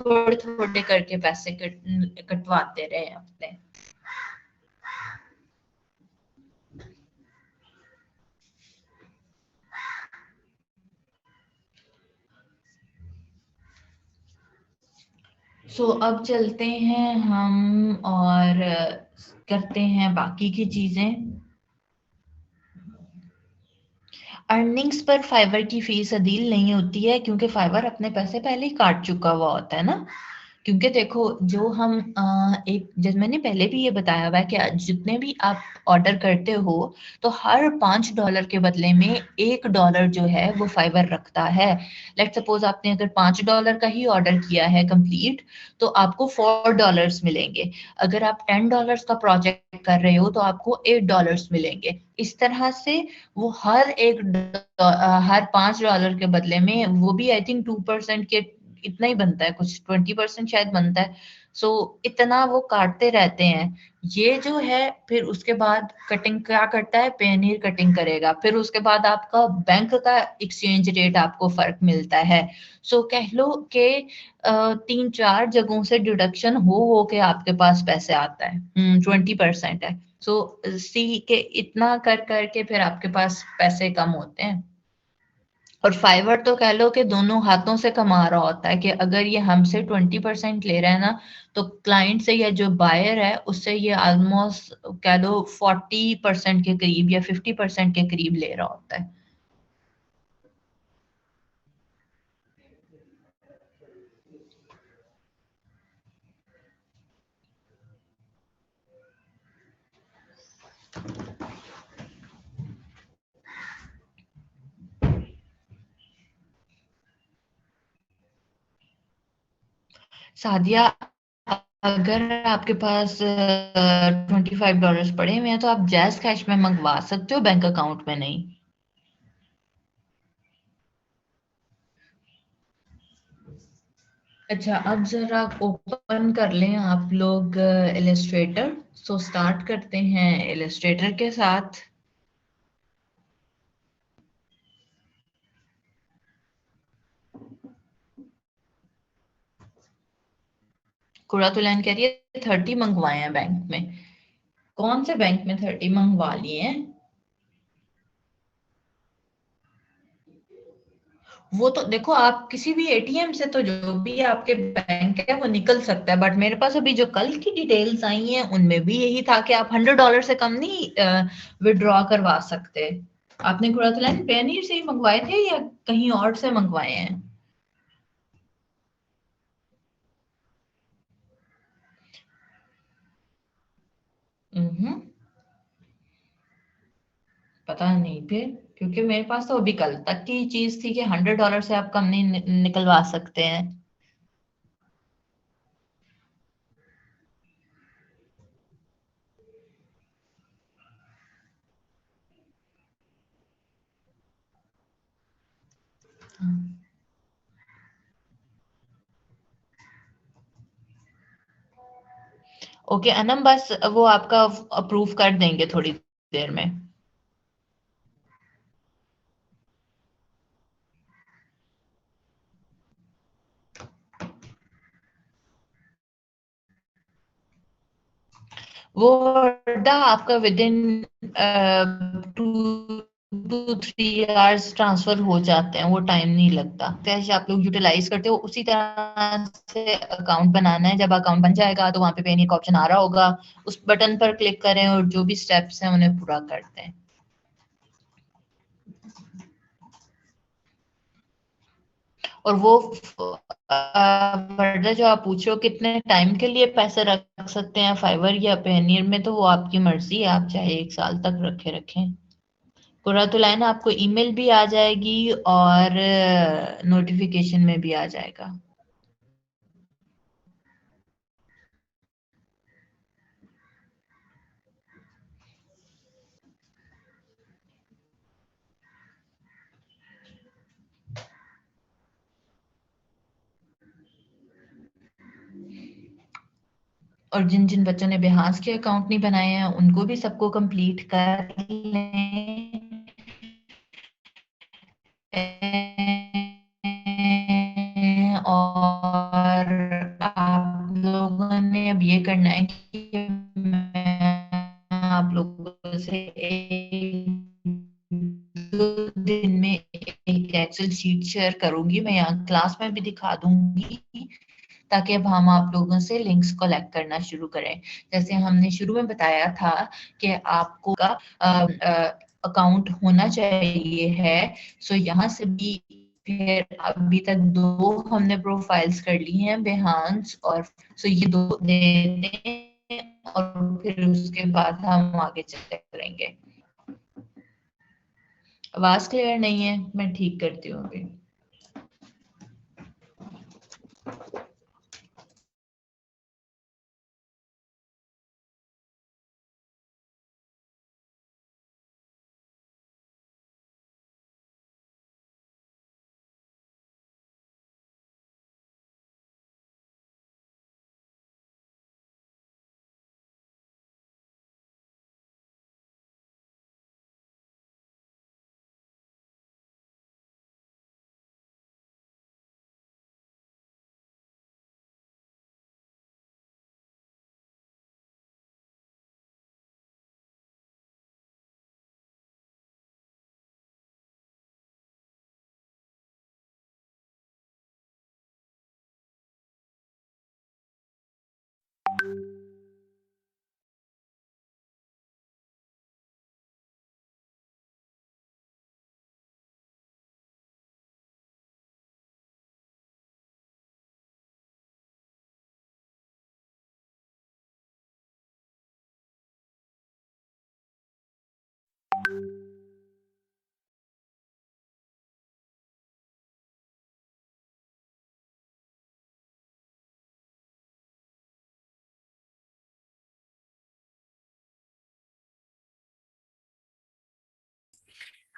थोड़े थोड़े करके पैसे कटवाते रहे अपने। अब चलते हैं हम और करते हैं बाकी की चीजें। अर्निंग्स पर फाइवर की फीस अदील नहीं होती है, क्योंकि फाइवर अपने पैसे पहले ही काट चुका हुआ होता है ना। क्योंकि देखो, जो हम एक जैसे मैंने पहले भी ये बताया हुआ है कि जितने भी आप ऑर्डर करते हो तो हर $5 के बदले में $1 जो है वो फाइवर रखता है। लेट सपोज आपने अगर $5 का ही ऑर्डर किया है कंप्लीट, तो आपको $4 मिलेंगे। अगर आप $10 का प्रोजेक्ट कर रहे हो तो आपको $8 मिलेंगे। इस तरह से वो हर $5 के बदले में वो भी आई थिंक 2% के इतना ही बनता है, कुछ 20% शायद बनता है। इतना वो काटते रहते हैं। ये जो है फिर उसके बाद कटिंग क्या करता है, पेनीर कटिंग करेगा, फिर उसके बाद आपका बैंक का एक्सचेंज रेट आपको फर्क मिलता है। कह लो कि 3-4 जगहों से डिडक्शन हो के आपके पास पैसे आता है। 20% है। सो सी के इतना कर करके फिर आपके पास पैसे कम होते हैं। और फाइवर तो कह लो कि दोनों हाथों से कमा रहा होता है कि अगर ये हमसे 20% ले रहा है ना, तो क्लाइंट से या जो बायर है उससे ये ऑलमोस्ट कह दो 40% के करीब या 50% के करीब ले रहा होता है। सादिया, अगर आपके पास $25 पड़े हुए हैं तो आप जैज कैश में मंगवा सकते हो, बैंक अकाउंट में नहीं। अच्छा, अब जरा ओपन कर लें आप लोग इलस्ट्रेटर। सो स्टार्ट करते हैं इलस्ट्रेटर के साथ। कुरातुलैन कह रही है 30 मंगवाए हैं बैंक में। कौन से बैंक में 30 मंगवा लिए हैं? वो तो देखो, आप किसी भी एटीएम से तो जो भी आपके बैंक है वो निकल सकता है, बट मेरे पास अभी जो कल की डिटेल्स आई हैं उनमें भी यही था कि आप $100 से कम नहीं विड्रॉ करवा सकते। आपने कुरातुलैन पेनीर से ही मंगवाए थे या कहीं और से मंगवाए हैं? हम्म, पता नहीं फिर, क्योंकि मेरे पास तो अभी कल तक की चीज थी कि $100 से आप कम नहीं निकलवा सकते हैं। ओके अनम, बस वो आपका अप्रूव कर देंगे थोड़ी देर में। वो वर्डा आपका with in 2 to 3 hours transfer हो जाते हैं, वो टाइम नहीं लगता। जैसे आप लोग यूटिलाइज करते हो उसी तरह से अकाउंट बनाना है। जब अकाउंट बन जाएगा तो वहां पे पेनी का ऑप्शन आ रहा होगा, उस बटन पर क्लिक करें और जो भी स्टेप्स हैं उन्हें पूरा करते हैं। और वो वर्डा जो आप पूछ रहे हो कितने टाइम के लिए पैसे रख सकते हैं फाइवर या पेनियर में, तो वो आपकी मर्जी है, आप चाहे 1 साल तक रखें। पूरा तो लाइन आपको ईमेल भी आ जाएगी और नोटिफिकेशन में भी आ जाएगा। और जिन जिन बच्चों ने बेहास के अकाउंट नहीं बनाए हैं उनको भी सबको कंप्लीट कर लें। और आप लोगों ने अब ये करना है कि मैं आप लोगों से 1-2 दिन में एक एक्सेल शीट शेयर करूंगी, मैं यहाँ क्लास में भी दिखा दूंगी, ताकि अब हम आप लोगों से लिंक्स कलेक्ट करना शुरू करें। जैसे हमने शुरू में बताया था कि आपको का अकाउंट होना चाहिए है। सो यहाँ से भी फिर अभी तक 2 हमने प्रोफाइल्स कर ली हैं, बेहान्स और सो ये 2 दे दें और फिर उसके बाद हम आगे चेक करेंगे। आवाज क्लियर नहीं है, मैं ठीक करती हूँ अभी।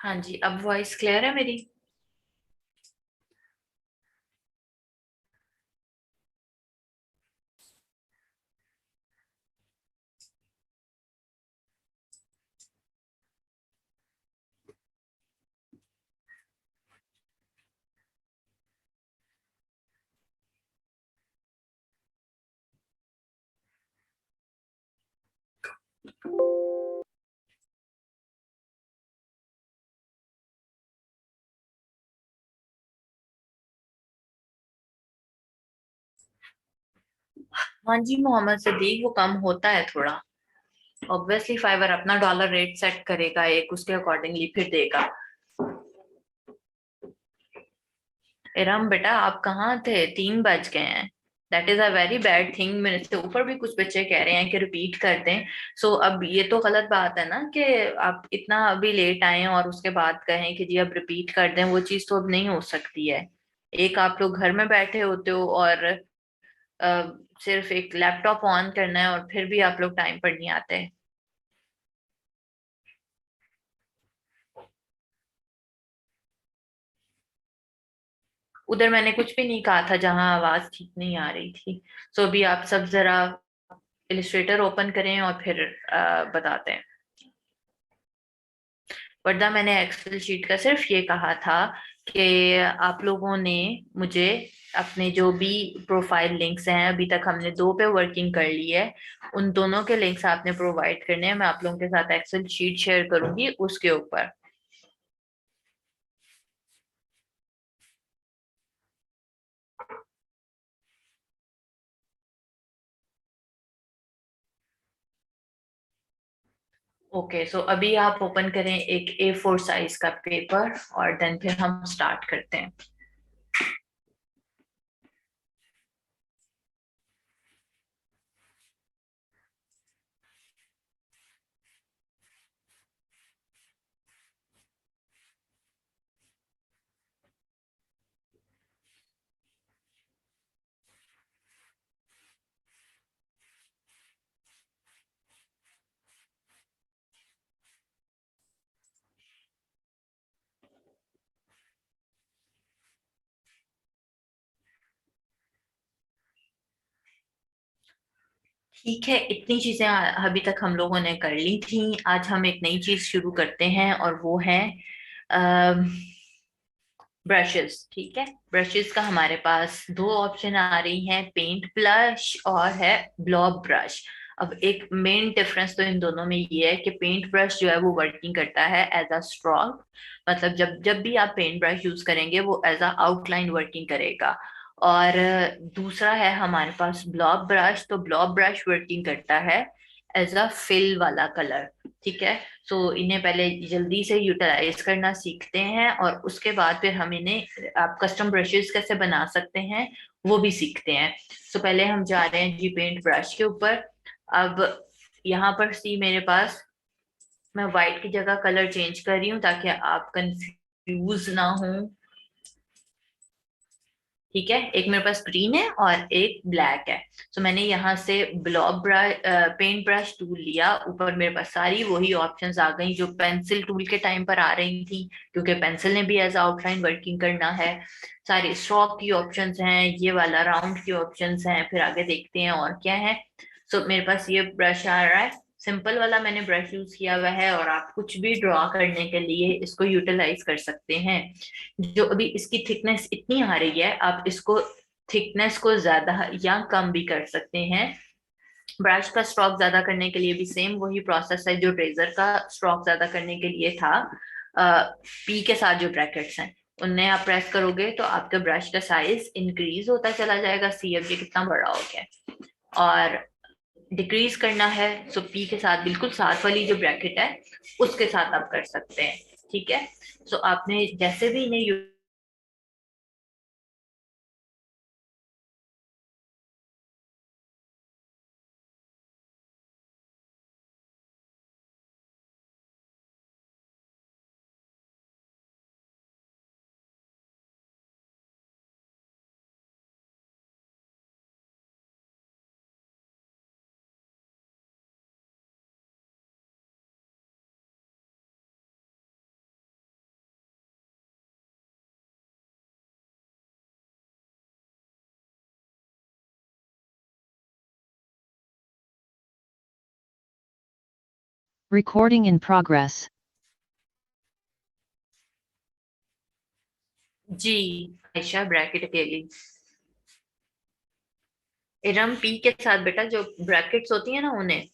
हाँ जी, अब वॉइस क्लियर है मेरी? हाँ जी मोहम्मद सदीक, वो कम होता है थोड़ा। ऑब्वियसली फाइवर अपना डॉलर रेट सेट करेगा एक, उसके अकॉर्डिंगली फिर देगा। इरम बेटा, आप कहाँ थे? 3 बज गए हैं। That is a very bad thing. मेरे से ऊपर भी कुछ बच्चे कह रहे हैं कि रिपीट कर दें। सो अब ये तो गलत बात है ना कि आप इतना अभी लेट आए और उसके बाद कहें कि जी अब रिपीट कर दें। वो चीज तो अब नहीं हो सकती है। एक आप लोग घर में बैठे होते हो और अ, सिर्फ एक लैपटॉप ऑन करना है और फिर भी आप लोग टाइम पर नहीं आते। उधर मैंने कुछ भी नहीं कहा था जहां आवाज ठीक नहीं आ रही थी। सो अभी आप सब जरा इलिस्ट्रेटर ओपन करें और फिर बताते हैं। वरना मैंने एक्सेल शीट का सिर्फ ये कहा था कि आप लोगों ने मुझे अपने जो भी प्रोफाइल लिंक्स हैं, अभी तक हमने 2 पे वर्किंग कर ली है, उन दोनों के लिंक्स आपने प्रोवाइड करने हैं। मैं आप लोगों के साथ एक्सेल शीट शेयर करूंगी उसके ऊपर। ओके, सो अभी आप ओपन करें एक A4 साइज का पेपर और देन फिर हम स्टार्ट करते हैं। ठीक है, इतनी चीजें अभी तक हम लोगों ने कर ली थी। आज हम एक नई चीज शुरू करते हैं और वो है ब्रशेस। ठीक है, ब्रशेस का हमारे पास 2 ऑप्शन आ रही हैं, पेंट ब्रश और है ब्लॉब ब्रश। अब एक मेन डिफरेंस तो इन दोनों में ये है कि पेंट ब्रश जो है वो वर्किंग करता है एज अ स्ट्रोक। मतलब जब जब भी आप पेंट ब्रश यूज करेंगे वो एज अ आउटलाइन वर्किंग करेगा। और दूसरा है हमारे पास ब्लॉब ब्रश। तो ब्लॉब ब्रश वर्किंग करता है एज अ फिल वाला कलर। ठीक है, सो इन्हें पहले जल्दी से यूटिलाइज करना सीखते हैं और उसके बाद फिर हम इन्हें आप कस्टम ब्रशेस कैसे बना सकते हैं वो भी सीखते हैं। सो पहले हम जा रहे हैं जी पेंट ब्रश के ऊपर। अब यहाँ पर सी मेरे पास, मैं व्हाइट की जगह कलर चेंज कर रही हूँ ताकि आप कंफ्यूज ना हो। ठीक है, एक मेरे पास ग्रीन है और एक ब्लैक है। तो मैंने यहाँ से blob brush paint brush tool लिया। ऊपर मेरे पास सारी वही ऑप्शंस आ गई जो पेंसिल टूल के टाइम पर आ रही थी, क्योंकि पेंसिल ने भी एज आउटलाइन वर्किंग करना है। सारी स्ट्रोक की ऑप्शंस हैं, ये वाला राउंड की ऑप्शंस हैं। फिर आगे देखते हैं और क्या है। सो मेरे पास ये ब्रश आ रहा है, सिंपल वाला मैंने ब्रश यूज किया हुआ है। और आप कुछ भी ड्रॉ करने के लिए इसको यूटिलाइज कर सकते हैं। जो अभी इसकी थिकनेस इतनी आ रही है, आप इसको थिकनेस को ज्यादा या कम भी कर सकते हैं। ब्रश का स्ट्रोक ज्यादा करने के लिए भी सेम वही प्रोसेस है जो रेजर का स्ट्रोक ज्यादा करने के लिए था। पी के साथ जो ब्रैकेट्स हैं उन्हें आप प्रेस करोगे तो आपके ब्रश का साइज इंक्रीज होता चला जाएगा। सी अब ये कितना बड़ा हो गया है। और डिक्रीज करना है सो पी के साथ बिल्कुल साथ वाली जो ब्रैकेट है उसके साथ आप कर सकते हैं। ठीक है, सो आपने जैसे भी इन्हें Recording in progress. जी आयशा ब्रैकेट अकेली। इरम पी के साथ बेटा जो ब्रैकेट्स होती है ना उन्हें।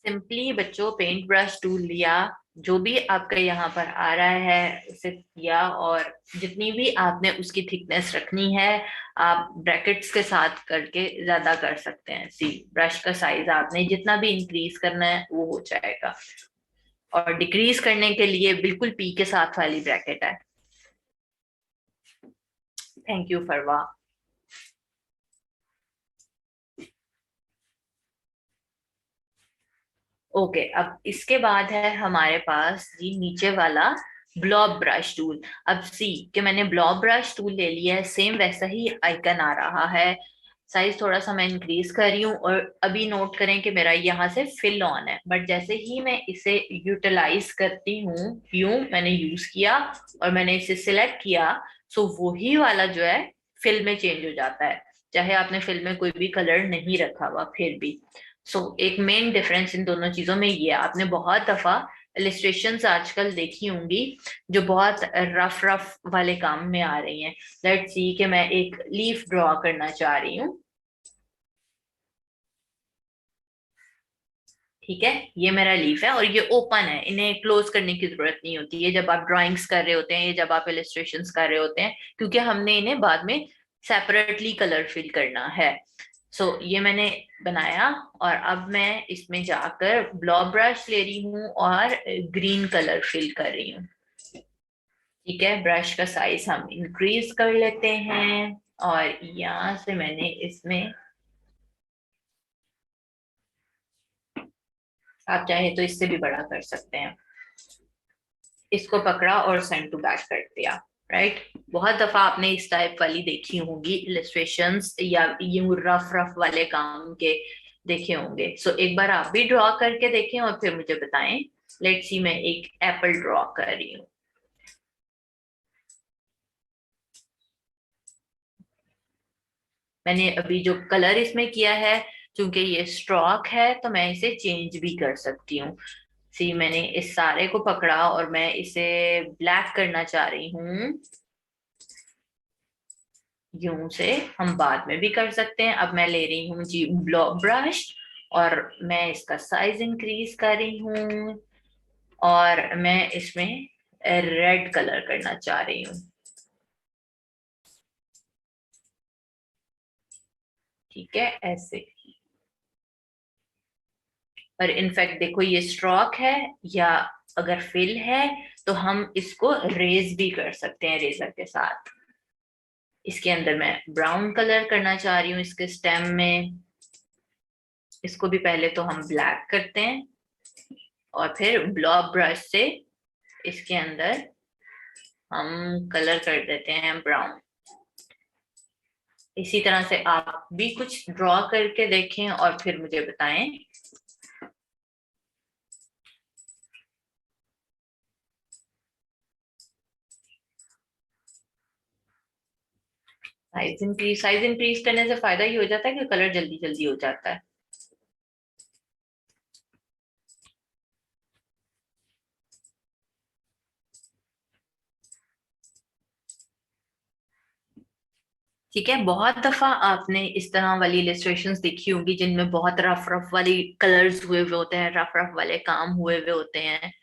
सिंपली बच्चों पेंट ब्रश टूल लिया, जो भी आपका यहाँ पर आ रहा है उसे किया, और जितनी भी आपने उसकी थिकनेस रखनी है आप ब्रैकेट्स के साथ करके ज्यादा कर सकते हैं। सी ब्रश का साइज आपने जितना भी इंक्रीज करना है वो हो जाएगा, और डिक्रीज करने के लिए बिल्कुल पी के साथ वाली ब्रैकेट है। Thank you Farwa. ओके अब इसके बाद है हमारे पास जी नीचे वाला ब्लॉब ब्रश टूल। अब सी कि मैंने ब्लॉब ब्रश टूल ले लिया है, सेम वैसा ही आइकन आ रहा है। साइज थोड़ा सा मैं इंक्रीज कर रही हूँ, और अभी नोट करें कि मेरा यहाँ से फिल ऑन है, बट जैसे ही मैं इसे यूटिलाइज करती हूँ, यूं मैंने यूज किया और मैंने इसे सिलेक्ट किया, सो वही वाला जो है फिल में चेंज हो जाता है, चाहे आपने फिल में कोई भी कलर नहीं रखा हुआ फिर भी। एक मेन डिफरेंस इन दोनों चीजों में ये है। आपने बहुत दफा इलिस्ट्रेशंस आजकल देखी होंगी जो बहुत रफ रफ वाले काम में आ रही हैं। लेट्स सी कि मैं एक लीफ ड्रॉ करना चाह रही हूँ, ठीक है, ये मेरा लीफ है और ये ओपन है, इन्हें क्लोज करने की जरूरत नहीं होती है जब आप ड्राइंग्स कर रहे होते हैं या जब आप इलिस्ट्रेशंस कर रहे होते हैं, क्योंकि हमने इन्हें बाद में सेपरेटली कलर फिल करना है। ये मैंने बनाया, और अब मैं इसमें जाकर ब्लॉब ब्रश ले रही हूँ और ग्रीन कलर फिल कर रही हूँ। ठीक है, ब्रश का साइज हम इंक्रीज कर लेते हैं, और यहाँ से मैंने इसमें, आप चाहे तो इससे भी बड़ा कर सकते हैं, इसको पकड़ा और सेंड टू बैक कर दिया। राइट, बहुत दफा आपने इस टाइप वाली देखी होंगी इलिस्ट्रेशंस, या यूं रफ रफ वाले काम के देखे होंगे। एक बार आप भी ड्रॉ करके देखें और फिर मुझे बताएं। लेट्स सी मैं एक एप्पल ड्रॉ कर रही हूँ। मैंने अभी जो कलर इसमें किया है, क्योंकि ये स्ट्रोक है तो मैं इसे चेंज भी कर सकती हूँ। सी मैंने इस सारे को पकड़ा और मैं इसे ब्लैक करना चाह रही हूँ, यूं से हम बाद में भी कर सकते हैं। अब मैं ले रही हूँ जी ब्लॉक ब्रश, और मैं इसका साइज इंक्रीज कर रही हूँ, और मैं इसमें रेड कलर करना चाह रही हूँ। ठीक है, ऐसे। और इनफैक्ट देखो ये स्ट्रोक है, या अगर फिल है तो हम इसको रेज भी कर सकते हैं रेजर के साथ। इसके अंदर मैं ब्राउन कलर करना चाह रही हूँ इसके स्टेम में, इसको भी पहले तो हम ब्लैक करते हैं और फिर ब्लॉक ब्रश से इसके अंदर हम कलर कर देते हैं ब्राउन। इसी तरह से आप भी कुछ ड्रॉ करके देखें और फिर मुझे बताएं। साइज इंक्रीज करने से फायदा ये हो जाता है कि कलर जल्दी जल्दी हो जाता है। ठीक है, बहुत दफा आपने इस तरह वाली इलिस्ट्रेशंस देखी होंगी जिनमें बहुत रफ रफ वाली कलर्स हुए हुए होते हैं, रफ रफ वाले काम हुए हुए होते हैं।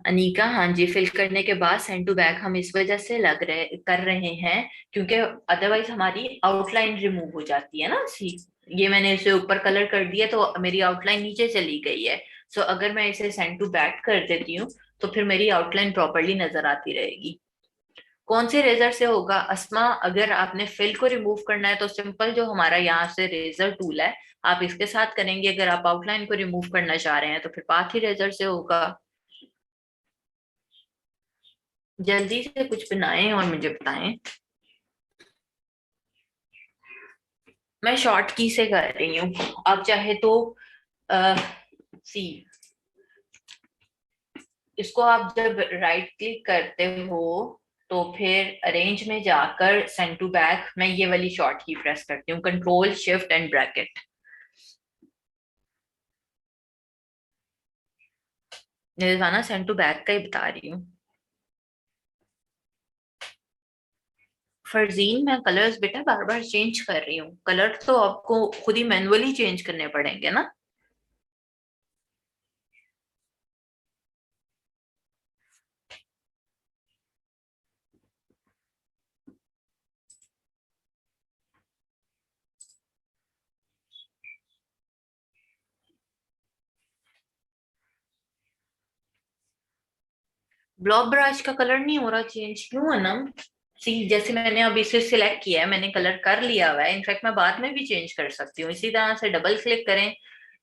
अनीका, हाँ जी, फिल करने के बाद सेंड टू बैक हम इस वजह से लग रहे कर रहे हैं क्योंकि अदरवाइज हमारी आउटलाइन रिमूव हो जाती है ना। सी ये मैंने इसे ऊपर कलर कर दिया तो मेरी आउटलाइन नीचे चली गई है। अगर मैं इसे सेंड टू बैक कर देती हूँ तो फिर मेरी आउटलाइन प्रॉपरली नजर आती रहेगी। कौन से रेजर से होगा अस्मा? अगर आपने फिल को रिमूव करना है तो सिंपल जो हमारा यहाँ से रेजर टूल है आप इसके साथ करेंगे। अगर आप आउटलाइन को रिमूव करना चाह रहे हैं तो फिर पाथ ही रेजर से होगा। जल्दी से कुछ बनाएं और मुझे बताएं। मैं शॉर्ट की से कर रही हूँ, आप चाहे तो सी इसको आप जब राइट क्लिक करते हो तो फिर अरेंज में जाकर सेंड टू बैक, मैं ये वाली शॉर्ट की प्रेस करती हूँ, कंट्रोल शिफ्ट एंड ब्रैकेट। निर्वाणा सेंड टू बैक का ही बता रही हूँ। फरजीन, मैं कलर्स बेटा बार बार चेंज कर रही हूँ, कलर तो आपको खुद ही मैनुअली चेंज करने पड़ेंगे ना। ब्लॉक ब्रश का कलर नहीं हो रहा चेंज, क्यों है ना। सी जैसे मैंने अभी इसे सिलेक्ट किया है, मैंने कलर कर लिया हुआ है, इनफैक्ट मैं बाद में भी चेंज कर सकती हूँ। इसी तरह से डबल क्लिक करें,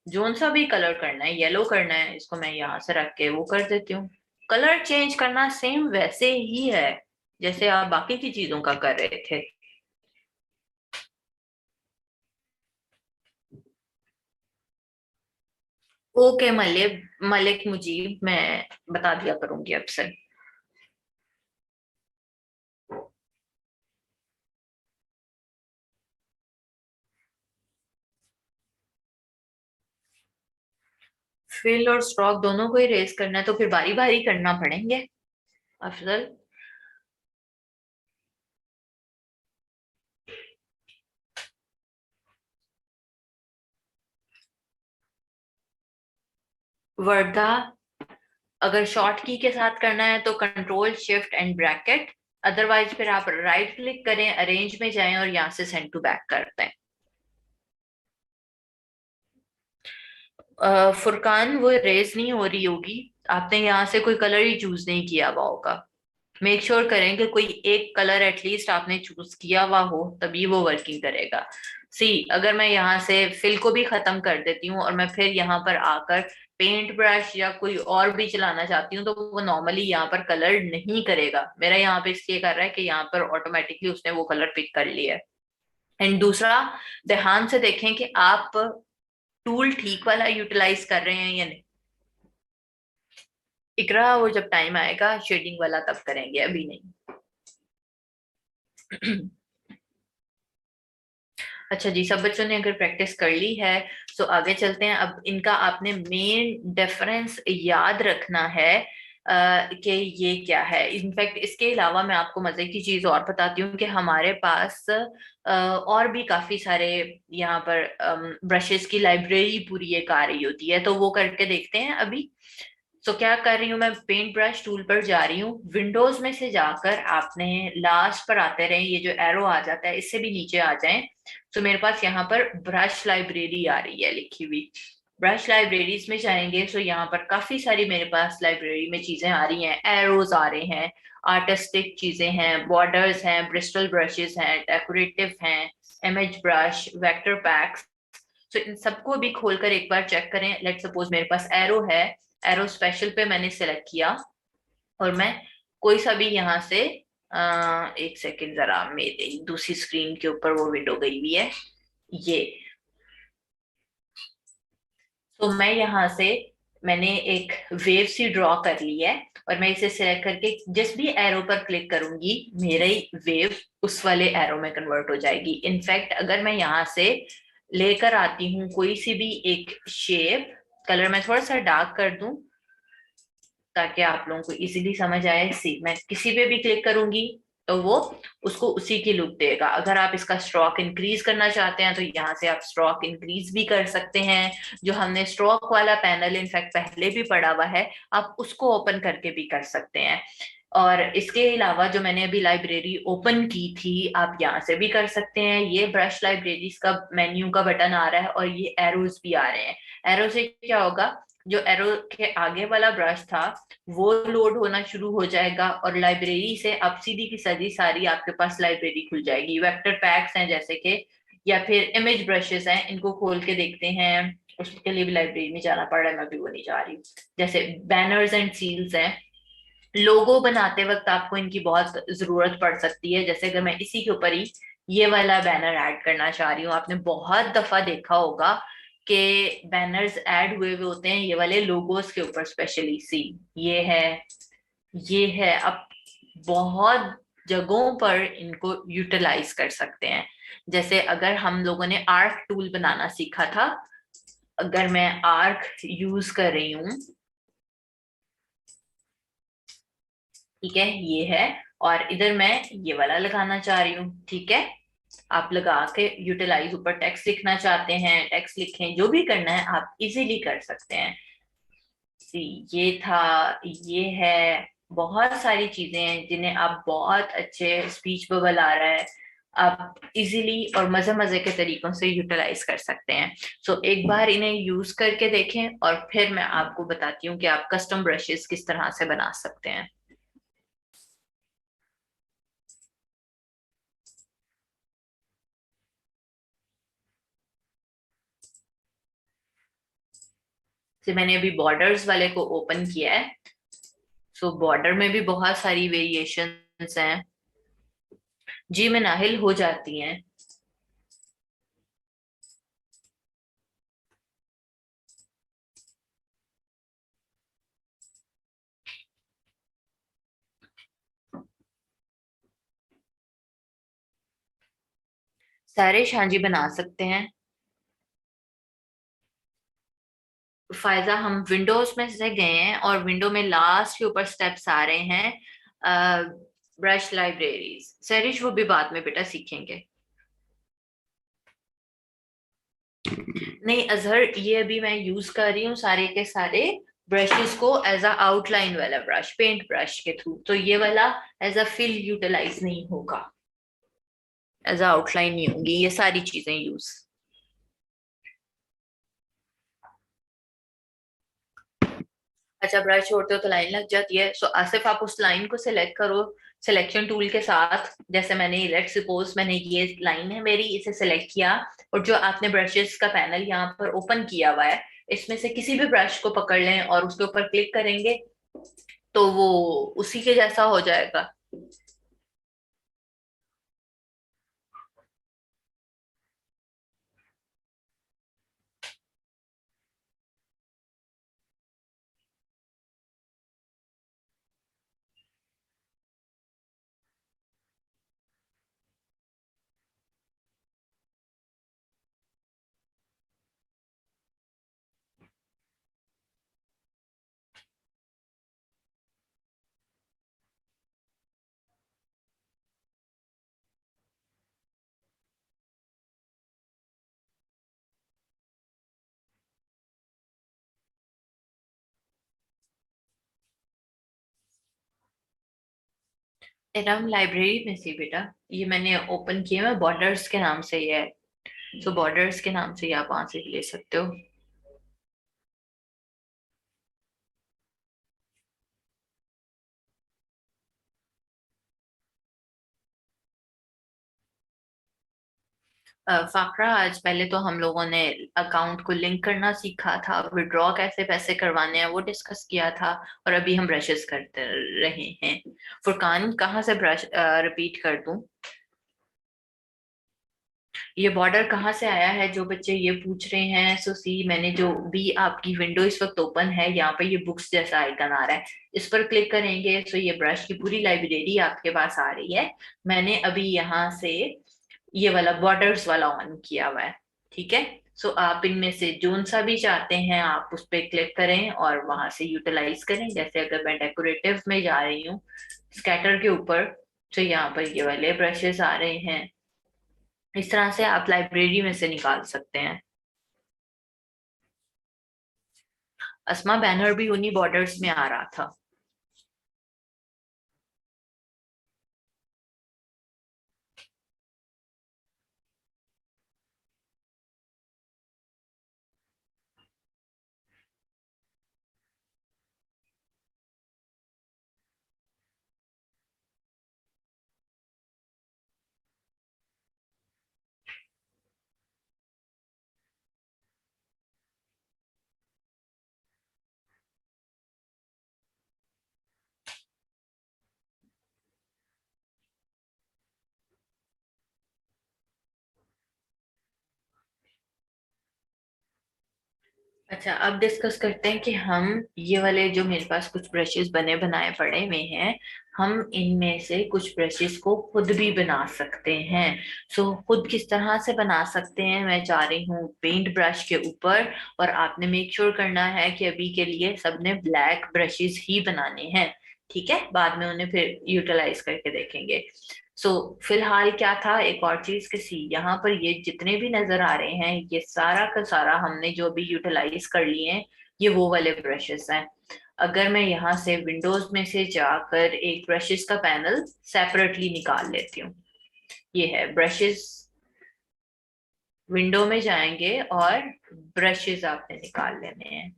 जोन सा भी कलर करना है, येलो करना है, इसको मैं यहाँ से रख के वो कर देती हूँ। कलर चेंज करना सेम वैसे ही है जैसे आप बाकी की चीजों का कर रहे थे। ओके मलिक, मलिक मुजीब, मैं बता दिया करूंगी अब से। फिल और स्ट्रोक दोनों को ही रेस करना है तो फिर बारी बारी करना पड़ेंगे अफजल। वर्दा, अगर शॉर्ट की के साथ करना है तो control shift and bracket, otherwise फिर आप राइट क्लिक करें, अरेंज में जाएं और यहाँ से सेंड टू बैक करते हैं। फुरकान, वो रेज नहीं हो रही होगी, आपने यहाँ से कोई कलर ही चूज नहीं किया हुआ होगा। मेक श्योर करें कि कोई एक कलर एटलीस्ट आपने चूज किया हुआ हो, तभी वो वर्किंग करेगा। सी अगर मैं यहाँ से फिल को भी खत्म कर देती हूँ और मैं फिर यहाँ पर आकर पेंट ब्रश या कोई और भी चलाना चाहती हूँ तो वो नॉर्मली यहाँ पर कलर नहीं करेगा मेरा, यहाँ पे इसलिए कर रहा है कि यहाँ पर ऑटोमेटिकली उसने वो कलर पिक कर लिया है। एंड दूसरा, ध्यान से देखें कि आप टूल ठीक वाला यूटिलाइज कर रहे हैं या नहीं। इकरा, वो जब टाइम आएगा शेडिंग वाला तब करेंगे, अभी नहीं। अच्छा जी, सब बच्चों ने अगर प्रैक्टिस कर ली है तो आगे चलते हैं। अब इनका आपने मेन डिफरेंस याद रखना है कि ये क्या है। इनफैक्ट इसके अलावा मैं आपको मजे की चीज और बताती हूँ कि हमारे पास और भी काफी सारे यहाँ पर ब्रशेस की लाइब्रेरी पूरी एक आ रही होती है, तो वो करके देखते हैं अभी। तो क्या कर रही हूँ मैं, पेंट ब्रश टूल पर जा रही हूँ, विंडोज में से जाकर आपने लास्ट पर आते रहे, ये जो एरो आ जाता है इससे भी नीचे आ जाएं। तो मेरे पास यहाँ पर ब्रश लाइब्रेरी आ रही है लिखी हुई। ब्रश लाइब्रेरीज में जाएंगे तो यहाँ पर काफी सारी मेरे पास लाइब्रेरी में चीजें आ रही हैं, एरोज आ रहे हैं, आर्टिस्टिक चीजें हैं, बॉर्डर्स हैं, ब्रिस्टल ब्रशेस हैं, डेकोरेटिव हैं, इमेज ब्रश, वेक्टर पैक्स। तो इन सबको भी खोलकर एक बार चेक करें। लेट सपोज मेरे पास एरो है, एरो स्पेशल पे मैंने सेलेक्ट किया और मैं कोई सा भी यहाँ से एक सेकेंड, जरा मेरी दूसरी स्क्रीन के ऊपर वो विंडो गई हुई है ये। तो मैं यहाँ से मैंने एक वेव सी ड्रॉ कर ली है और मैं इसे सिलेक्ट करके जिस भी एरो पर क्लिक करूंगी मेरी वेव उस वाले एरो में कन्वर्ट हो जाएगी। इनफैक्ट अगर मैं यहाँ से लेकर आती हूँ कोई सी भी एक शेप, कलर मैं थोड़ा सा डार्क कर दूं ताकि आप लोगों को इजीली समझ आए। सी मैं किसी पे भी क्लिक करूंगी तो वो उसको उसी की लुक देगा। अगर आप इसका स्ट्रोक इंक्रीज करना चाहते हैं तो यहाँ से आप स्ट्रोक इंक्रीज भी कर सकते हैं। जो हमने स्ट्रोक वाला पैनल इनफैक्ट पहले भी पढ़ा हुआ है, आप उसको ओपन करके भी कर सकते हैं। और इसके अलावा जो मैंने अभी लाइब्रेरी ओपन की थी आप यहाँ से भी कर सकते हैं। ये ब्रश लाइब्रेरीज का मेन्यू का बटन आ रहा है और ये एरोज भी आ रहे हैं। एरो से क्या होगा, जो एरो के आगे वाला ब्रश था वो लोड होना शुरू हो जाएगा और लाइब्रेरी से अब सीधी की सीधी सारी आपके पास लाइब्रेरी खुल जाएगी। वेक्टर पैक्स हैं जैसे कि, या फिर इमेज ब्रशेस हैं, इनको खोल के देखते हैं। उसके लिए भी लाइब्रेरी में जाना पड़ रहा है, मैं भी वो नहीं जा रही हूँ। जैसे बैनर्स एंड सील्स हैं, लोगो बनाते वक्त आपको इनकी बहुत जरूरत पड़ सकती है। जैसे अगर मैं इसी के ऊपर ही ये वाला बैनर ऐड करना चाह रही हूँ, आपने बहुत दफा देखा होगा के बैनर्स ऐड हुए हुए होते हैं, ये वाले लोगोस के ऊपर स्पेशली। सी ये है, ये है। अब बहुत जगहों पर इनको यूटिलाइज कर सकते हैं। जैसे अगर हम लोगों ने आर्क टूल बनाना सीखा था, अगर मैं आर्क यूज कर रही हूँ, ठीक है, ये है, और इधर मैं ये वाला लगाना चाह रही हूँ, ठीक है। आप लगा के यूटिलाइज, ऊपर टेक्स्ट लिखना चाहते हैं टेक्स्ट लिखें, जो भी करना है आप इजीली कर सकते हैं। सी ये था, ये है। बहुत सारी चीजें हैं जिन्हें आप बहुत अच्छे, स्पीच बबल आ रहा है, आप इजीली और मजे मजे के तरीकों से यूटिलाइज कर सकते हैं। सो एक बार इन्हें यूज करके देखें और फिर मैं आपको बताती हूँ कि आप कस्टम ब्रशेस किस तरह से बना सकते हैं। तो मैंने अभी बॉर्डर्स वाले को ओपन किया है। सो बॉर्डर में भी बहुत सारी वेरिएशंस हैं। जी में नाहिल हो जाती हैं। सारे शांजी बना सकते हैं। फायदा, हम विंडोज में से गए हैं और विंडो में लास्ट के ऊपर स्टेप्स आ रहे हैं, ब्रश लाइब्रेरीज। सरिश वो भी बाद में बेटा सीखेंगे। नहीं अजहर, ये अभी मैं यूज कर रही हूँ सारे के सारे ब्रशेस को एज अ आउटलाइन वाला ब्रश, पेंट ब्रश के थ्रू, तो ये वाला एज अ फिल यूटिलाइज नहीं होगा, एज अ आउटलाइन नहीं होंगी ये सारी चीजें यूज। अच्छा, ब्रश छोड़ते हो तो लाइन लग जाती है। सो आसिफ आप उस लाइन को सिलेक्ट करो सिलेक्शन टूल के साथ। जैसे मैंने, लेट्स सपोज मैंने ये लाइन है मेरी, इसे सिलेक्ट किया, और जो आपने ब्रशेस का पैनल यहाँ पर ओपन किया हुआ है, इसमें से किसी भी ब्रश को पकड़ लें और उसके ऊपर क्लिक करेंगे तो वो उसी के जैसा हो जाएगा। एरम लाइब्रेरी में से बेटा, ये मैंने ओपन किया है, बॉर्डर्स के नाम से ये है। तो बॉर्डर्स के नाम से ये आप वहां से ले सकते हो। फाकरा, आज पहले तो हम लोगों ने अकाउंट को लिंक करना सीखा था, विड्रॉ कैसे पैसे करवाने हैं वो डिस्कस किया था, और अभी हम ब्रशेस करते रहे हैं। फुरकान, कहाँ से ब्रश रिपीट कर दूं? ये बॉर्डर कहाँ से आया है, जो बच्चे ये पूछ रहे हैं। सो सी, मैंने जो भी, आपकी विंडो इस वक्त ओपन है, यहाँ पे ये बुक्स जैसा आइकन आ रहा है, इस पर क्लिक करेंगे सो ये ब्रश की पूरी लाइब्रेरी आपके पास आ रही है। मैंने अभी यहाँ से ये वाला बॉर्डर्स वाला ऑन किया हुआ है, ठीक है। सो आप इनमें से जोन सा भी चाहते हैं आप उस पर क्लिक करें और वहां से यूटिलाइज करें। जैसे अगर मैं डेकोरेटिव में जा रही हूँ, स्कैटर के ऊपर, तो यहाँ पर ये वाले ब्रशेस आ रहे हैं। इस तरह से आप लाइब्रेरी में से निकाल सकते हैं। अस्मा, बैनर भी उन्हीं बॉर्डर्स में आ रहा था। अच्छा, अब डिस्कस करते हैं कि हम ये वाले जो मेरे पास कुछ ब्रशेस बने बनाए पड़े हुए हैं, हम इनमें से कुछ ब्रशेस को खुद भी बना सकते हैं। खुद किस तरह से बना सकते हैं, मैं चाह रही हूँ पेंट ब्रश के ऊपर। और आपने मेक श्योर करना है कि अभी के लिए सबने ब्लैक ब्रशेस ही बनाने हैं, ठीक है? बाद में उन्हें फिर यूटिलाइज करके देखेंगे। फिलहाल क्या था, एक और चीज कि सी यहाँ पर ये जितने भी नजर आ रहे हैं, ये सारा का सारा हमने जो भी यूटिलाइज कर लिए हैं, ये वो वाले ब्रशेस हैं। अगर मैं यहाँ से विंडोज में से जाकर एक ब्रशेस का पैनल सेपरेटली निकाल लेती हूँ, ये है ब्रशेस। विंडो में जाएंगे और ब्रशेस आपने निकाल लेने हैं,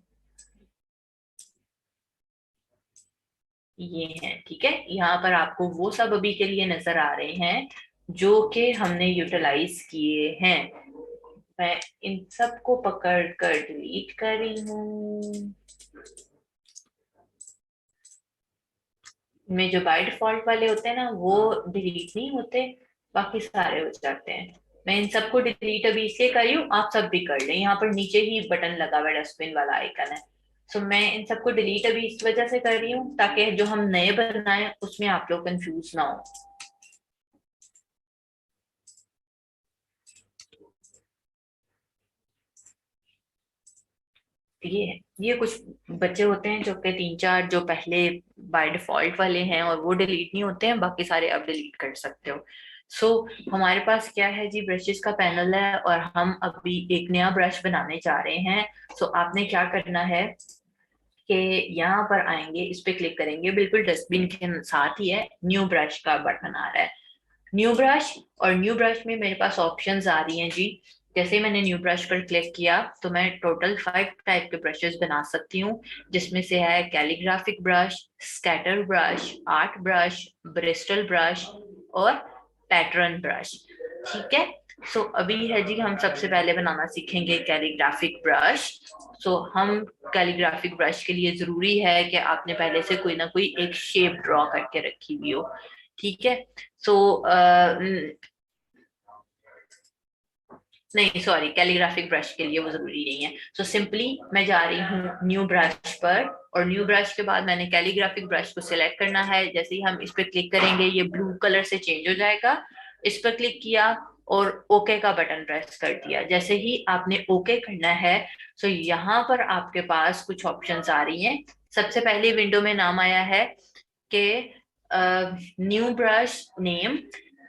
ये हैं, ठीक है? यहाँ पर आपको वो सब अभी के लिए नजर आ रहे हैं जो कि हमने यूटिलाइज किए हैं। मैं इन सबको पकड़ कर डिलीट कर रही हूँ। इनमें जो बाय डिफॉल्ट वाले होते हैं ना, वो डिलीट नहीं होते, बाकी सारे हो जाते हैं। मैं इन सबको डिलीट अभी इसलिए कर रही हूँ, आप सब भी कर लें। यहाँ पर नीचे ही बटन लगा हुआ है, डस्टबिन वाला आइकन है। मैं इन सबको डिलीट अभी इस वजह से कर रही हूँ ताकि जो हम नए बनाए उसमें आप लोग कंफ्यूज ना हो। ये है, ये कुछ बच्चे होते हैं जो कि तीन चार जो पहले बाय डिफॉल्ट वाले हैं और वो डिलीट नहीं होते हैं, बाकी सारे आप डिलीट कर सकते हो। हमारे पास क्या है जी, ब्रशेस का पैनल है और हम अभी एक नया ब्रश बनाने जा रहे हैं। आपने क्या करना है कि यहाँ पर आएंगे, इस पे क्लिक करेंगे, बिल्कुल डस्टबिन के साथ ही है, न्यू ब्रश का बटन आ रहा है, न्यू ब्रश। और न्यू ब्रश में मेरे पास ऑप्शंस आ रही हैं जी। जैसे ही मैंने न्यू ब्रश पर क्लिक किया तो मैं टोटल 5 टाइप के ब्रशेस बना सकती हूँ, जिसमें से है calligraphic brush, scatter brush, art brush, Bristol brush और पैटर्न ब्रश, ठीक है? अभी है जी, हम सबसे पहले बनाना सीखेंगे कैलीग्राफिक ब्रश। हम कैलीग्राफिक ब्रश के लिए जरूरी है कि आपने पहले से कोई ना कोई एक शेप ड्रॉ करके रखी हुई हो, ठीक है? सो नहीं, सॉरी, कैलीग्राफिक ब्रश के लिए वो जरूरी नहीं है। सिंपली मैं जा रही हूँ न्यू ब्रश पर, और न्यू ब्रश के बाद मैंने कैलीग्राफिक ब्रश को सिलेक्ट करना है। जैसे ही हम इस पर क्लिक करेंगे ये ब्लू कलर से चेंज हो जाएगा। इस पर क्लिक किया और ओके का बटन प्रेस कर दिया। जैसे ही आपने ओके करना है, यहाँ पर आपके पास कुछ ऑप्शंस आ रही हैं। सबसे पहले विंडो में नाम आया है कि न्यू ब्रश नेम।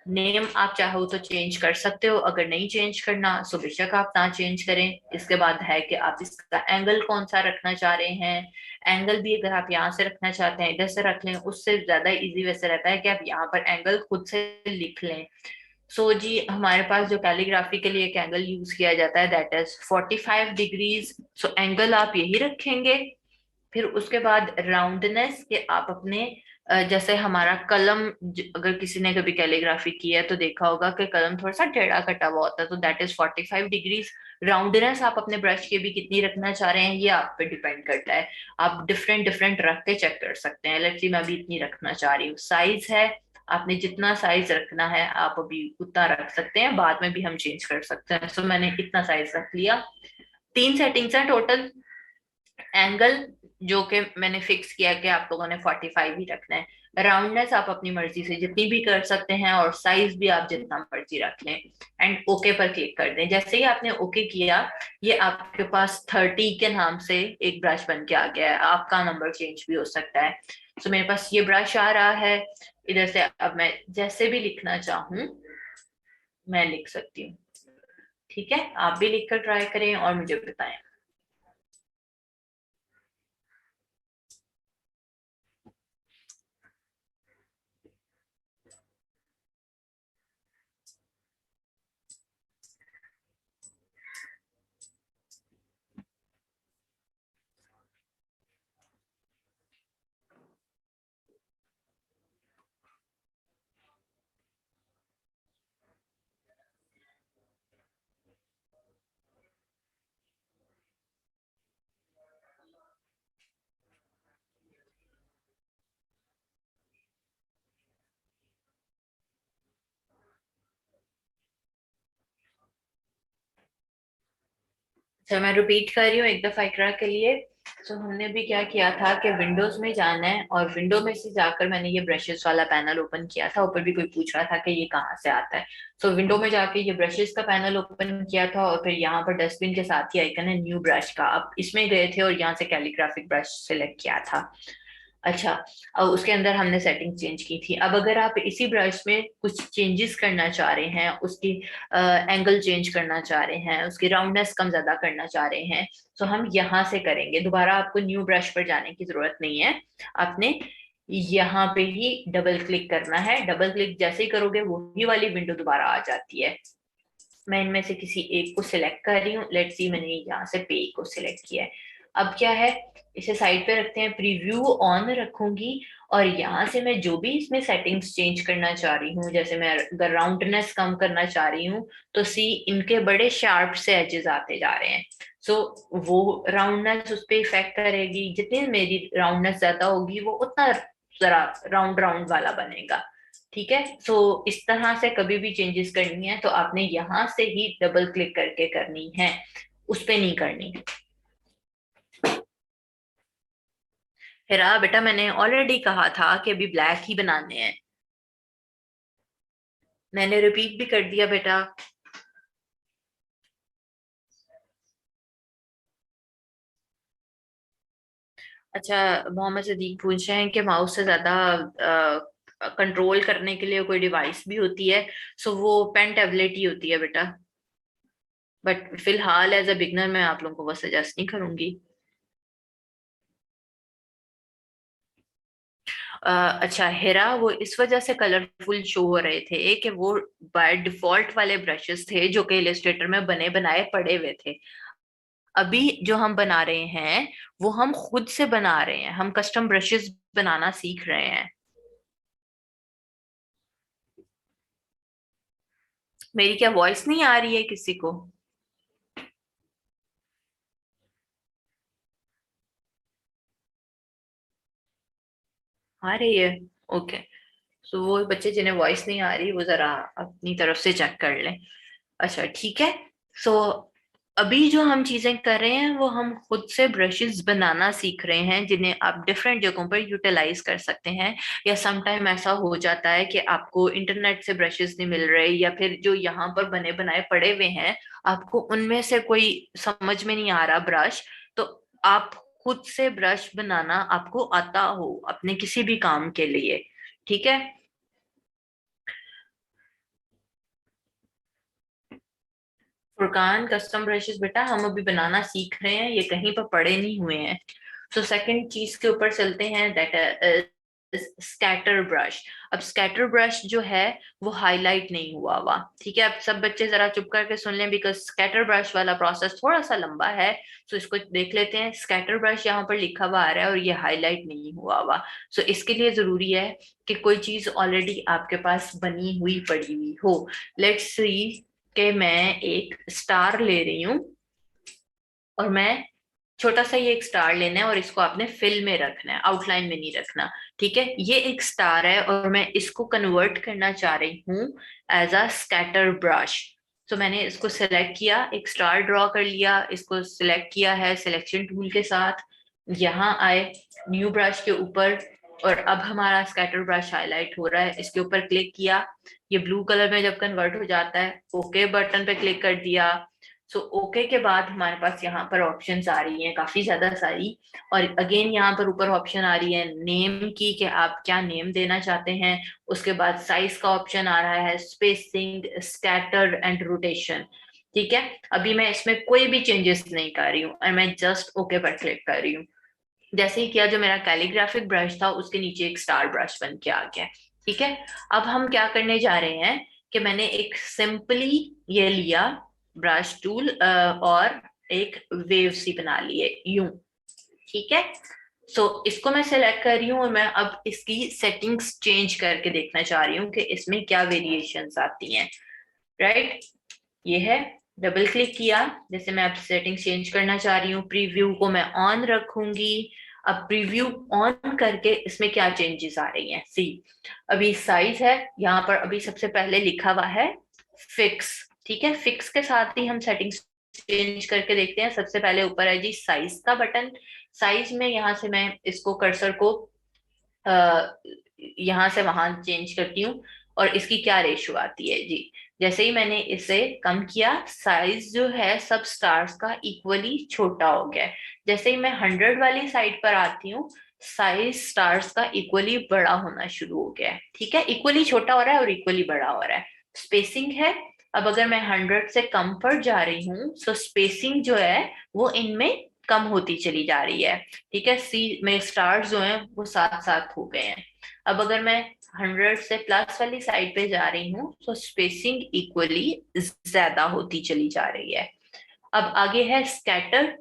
नेम आप चाहो तो चेंज कर सकते हो, अगर नहीं चेंज करना तो बेशक आप ना चेंज करें। इसके बाद है कि आप इसका एंगल कौन सा रखना चाह रहे हैं। एंगल भी अगर आप यहाँ से रखना चाहते हैं इधर से रख लें, उससे ज्यादा इजी वैसे रहता है कि आप यहाँ पर एंगल खुद से लिख लें। जी, हमारे पास जो कैलीग्राफी के लिए एक एंगल यूज किया जाता है दैट इज 45 डिग्रीज। एंगल आप यही रखेंगे। फिर उसके बाद राउंडनेस के आप अपने जैसे हमारा कलम, अगर किसी ने कभी कैलीग्राफी की है तो देखा होगा कि कलम थोड़ा सा टेढ़ा कटा हुआ होता है, तो दैट इज 45 डिग्रीज। राउंडनेस आप अपने ब्रश की भी कितनी रखना चाह रहे हैं ये आप पे डिपेंड करता है। आप डिफरेंट डिफरेंट रख के चेक कर सकते हैं। लेट्स सी, मैं अभी इतनी रखना चाह रही हूँ। साइज है, आपने जितना साइज रखना है आप अभी उतना रख सकते हैं, बाद में भी हम चेंज कर सकते हैं। मैंने इतना साइज रख लिया। 3 सेटिंग्स हैं टोटल। एंगल जो कि मैंने फिक्स किया कि आप लोगों ने 45 ही रखना है। राउंडनेस आप अपनी मर्जी से जितनी भी कर सकते हैं, और साइज भी आप जितना मर्जी रख लें। एंड ओके पर क्लिक कर दें। जैसे ही आपने ओके किया, ये आपके पास 30 के नाम से एक ब्रश बन के आ गया है। आपका नंबर चेंज भी हो सकता है। मेरे पास ये ब्रश आ रहा है इधर से। अब मैं जैसे भी लिखना चाहूँ मैं लिख सकती हूँ, ठीक है? आप भी लिख कर ट्राई करें और मुझे बताएं। तो मैं रिपीट कर रही हूँ एक दफा इकरा के लिए। तो हमने भी क्या किया था कि विंडोज में जाना है और विंडो में से जाकर मैंने ये ब्रशेस वाला पैनल ओपन किया था। ऊपर भी कोई पूछ रहा था कि ये कहाँ से आता है। तो विंडो में जाके ये ब्रशेस का पैनल ओपन किया था और फिर यहाँ पर डस्टबिन के साथ ही आइकन है न्यू ब्रश का, अब इसमें गए थे और यहाँ से कैलीग्राफिक ब्रश सिलेक्ट किया था। अच्छा, अब उसके अंदर हमने सेटिंग चेंज की थी। अब अगर आप इसी ब्रश में कुछ चेंजेस करना चाह रहे हैं, उसकी एंगल चेंज करना चाह रहे हैं, उसकी राउंडनेस कम ज्यादा करना चाह रहे हैं, तो हम यहाँ से करेंगे। दोबारा आपको न्यू ब्रश पर जाने की जरूरत नहीं है। आपने यहाँ पे ही डबल क्लिक करना है। डबल क्लिक जैसे ही करोगे वही वाली विंडो दोबारा आ जाती है। मैं इनमें से किसी एक को सिलेक्ट कर रही हूँ। लेट्स सी, मैंने यहाँ से पे को सिलेक्ट किया है। अब क्या है, इसे साइड पे रखते हैं, प्रीव्यू ऑन रखूंगी और यहाँ से मैं जो भी इसमें सेटिंग्स चेंज करना चाह रही हूँ, जैसे मैं अगर राउंडनेस कम करना चाह रही हूँ तो सी इनके बड़े शार्प से एजेस आते जा रहे हैं। सो वो राउंडनेस उस पर इफेक्ट करेगी। जितनी मेरी राउंडनेस ज्यादा होगी वो उतना जरा राउंड राउंड वाला बनेगा। ठीक है, सो इस तरह से कभी भी चेंजेस करनी है तो आपने यहां से ही डबल क्लिक करके करनी है, उस पे नहीं करनी। फिर बेटा मैंने ऑलरेडी कहा था कि अभी ब्लैक ही बनाने हैं। मैंने रिपीट भी कर दिया बेटा। अच्छा, मोहम्मद सदीक पूछ रहे हैं कि माउस से ज्यादा कंट्रोल करने के लिए कोई डिवाइस भी होती है। सो वो पेन टैबलेट ही होती है बेटा। बट फिलहाल एज अ बिगनर मैं आप लोगों को वो सजेस्ट नहीं करूंगी। अच्छा हेरा, वो इस वजह से कलरफुल शो हो रहे थे कि वो बाय डिफॉल्ट वाले ब्रशेस थे जो कि इलस्ट्रेटर में बने बनाए पड़े हुए थे। अभी जो हम बना रहे हैं वो हम खुद से बना रहे हैं, हम कस्टम ब्रशेस बनाना सीख रहे हैं। मेरी क्या वॉइस नहीं आ रही है किसी को? आ रही है? ओके। तो वो बच्चे जिन्हें वॉइस नहीं आ रही वो जरा अपनी तरफ से चेक कर लें। अच्छा ठीक है। सो अभी जो हम चीजें कर रहे हैं वो हम खुद से ब्रशेस बनाना सीख रहे हैं जिन्हें आप डिफरेंट जगहों पर यूटिलाइज कर सकते हैं। या सम टाइम ऐसा हो जाता है कि आपको इंटरनेट से ब्रशेस नहीं मिल रहे या फिर जो यहाँ पर बने बनाए पड़े हुए हैं आपको उनमें से कोई समझ में नहीं आ रहा ब्रश। तो आप खुद से ब्रश बनाना आपको आता हो अपने किसी भी काम के लिए। ठीक है। फुरकान, कस्टम ब्रशेस बेटा हम अभी बनाना सीख रहे हैं, ये कहीं पर पड़े नहीं हुए हैं। तो सेकंड चीज के ऊपर चलते हैं, दैट स्कैटर ब्रश। अब स्कैटर ब्रश जो है वो हाईलाइट नहीं हुआ हुआ। ठीक है, अब सब बच्चे जरा चुप करके सुन लें बिकॉज स्कैटर ब्रश वाला प्रोसेस थोड़ा सा लंबा है। तो इसको देख लेते हैं। स्कैटर ब्रश यहाँ पर लिखा हुआ आ रहा है और ये हाईलाइट नहीं हुआ हुआ। सो इसके लिए जरूरी है कि कोई चीज ऑलरेडी आपके पास बनी हुई पड़ी हुई हो। लेट्स सी कि मैं एक स्टार ले रही हूँ और मैं छोटा सा ये एक स्टार लेना है और इसको आपने फिल में रखना है, आउटलाइन में नहीं रखना। ठीक है, ये एक स्टार है और मैं इसको कन्वर्ट करना चाह रही हूँ एज अ स्कैटर ब्रश। तो मैंने इसको सिलेक्ट किया, एक स्टार ड्रॉ कर लिया, इसको सिलेक्ट किया है सिलेक्शन टूल के साथ। यहाँ आए न्यू ब्रश के ऊपर और अब हमारा स्कैटर ब्रश हाईलाइट हो रहा है। इसके ऊपर क्लिक किया, ये ब्लू कलर में जब कन्वर्ट हो जाता है ओके बटन पे क्लिक कर दिया। सो ओके के बाद हमारे पास यहाँ पर ऑप्शंस आ रही हैं काफी ज्यादा सारी। और अगेन यहाँ पर ऊपर ऑप्शन आ रही है नेम की कि आप क्या नेम देना चाहते हैं। उसके बाद साइज का ऑप्शन आ रहा है, स्पेसिंग, स्कैटर एंड रोटेशन। ठीक है, अभी मैं इसमें कोई भी चेंजेस नहीं कर रही हूँ और मैं जस्ट ओके पर क्लिक कर रही हूँ। जैसे ही किया जो मेरा कैलीग्राफिक ब्रश था उसके नीचे एक स्टार ब्रश बन के आ गया। ठीक है, अब हम क्या करने जा रहे हैं कि मैंने एक सिंपली ये लिया ब्रश टूल और एक वेव सी बना ली है यूं। ठीक है, सो इसको मैं सेलेक्ट कर रही हूँ और मैं अब इसकी सेटिंग्स चेंज करके देखना चाह रही हूँ कि इसमें क्या वेरिएशंस आती हैं। राइट, ये है। डबल क्लिक किया, जैसे मैं अब सेटिंग चेंज करना चाह रही हूँ, प्रीव्यू को मैं ऑन रखूंगी। अब प्रीव्यू ऑन करके इसमें क्या चेंजेस आ रही हैं सी। अभी साइज है यहाँ पर, अभी सबसे पहले लिखा हुआ है फिक्स। ठीक है, फिक्स के साथ ही हम सेटिंग्स चेंज करके देखते हैं। सबसे पहले ऊपर है जी साइज का बटन। साइज में यहाँ से मैं इसको कर्सर को यहाँ से वहां चेंज करती हूँ, और इसकी क्या रेशो आती है जी। जैसे ही मैंने इसे कम किया, साइज जो है सब स्टार्स का इक्वली छोटा हो गया है। जैसे ही मैं 100 वाली साइड पर आती हूँ, साइज स्टार्स का इक्वली बड़ा होना शुरू हो गया है। ठीक है, इक्वली छोटा हो रहा है और इक्वली बड़ा हो रहा है। स्पेसिंग है, अब अगर मैं 100 से कम पर जा रही हूँ तो स्पेसिंग जो है वो इनमें कम होती चली जा रही है। ठीक है, सी में स्टार्स जो हैं वो साथ साथ हो गए हैं। अब अगर मैं 100 से प्लस वाली साइड पे जा रही हूँ तो स्पेसिंग इक्वली ज्यादा होती चली जा रही है। अब आगे है स्कैटर।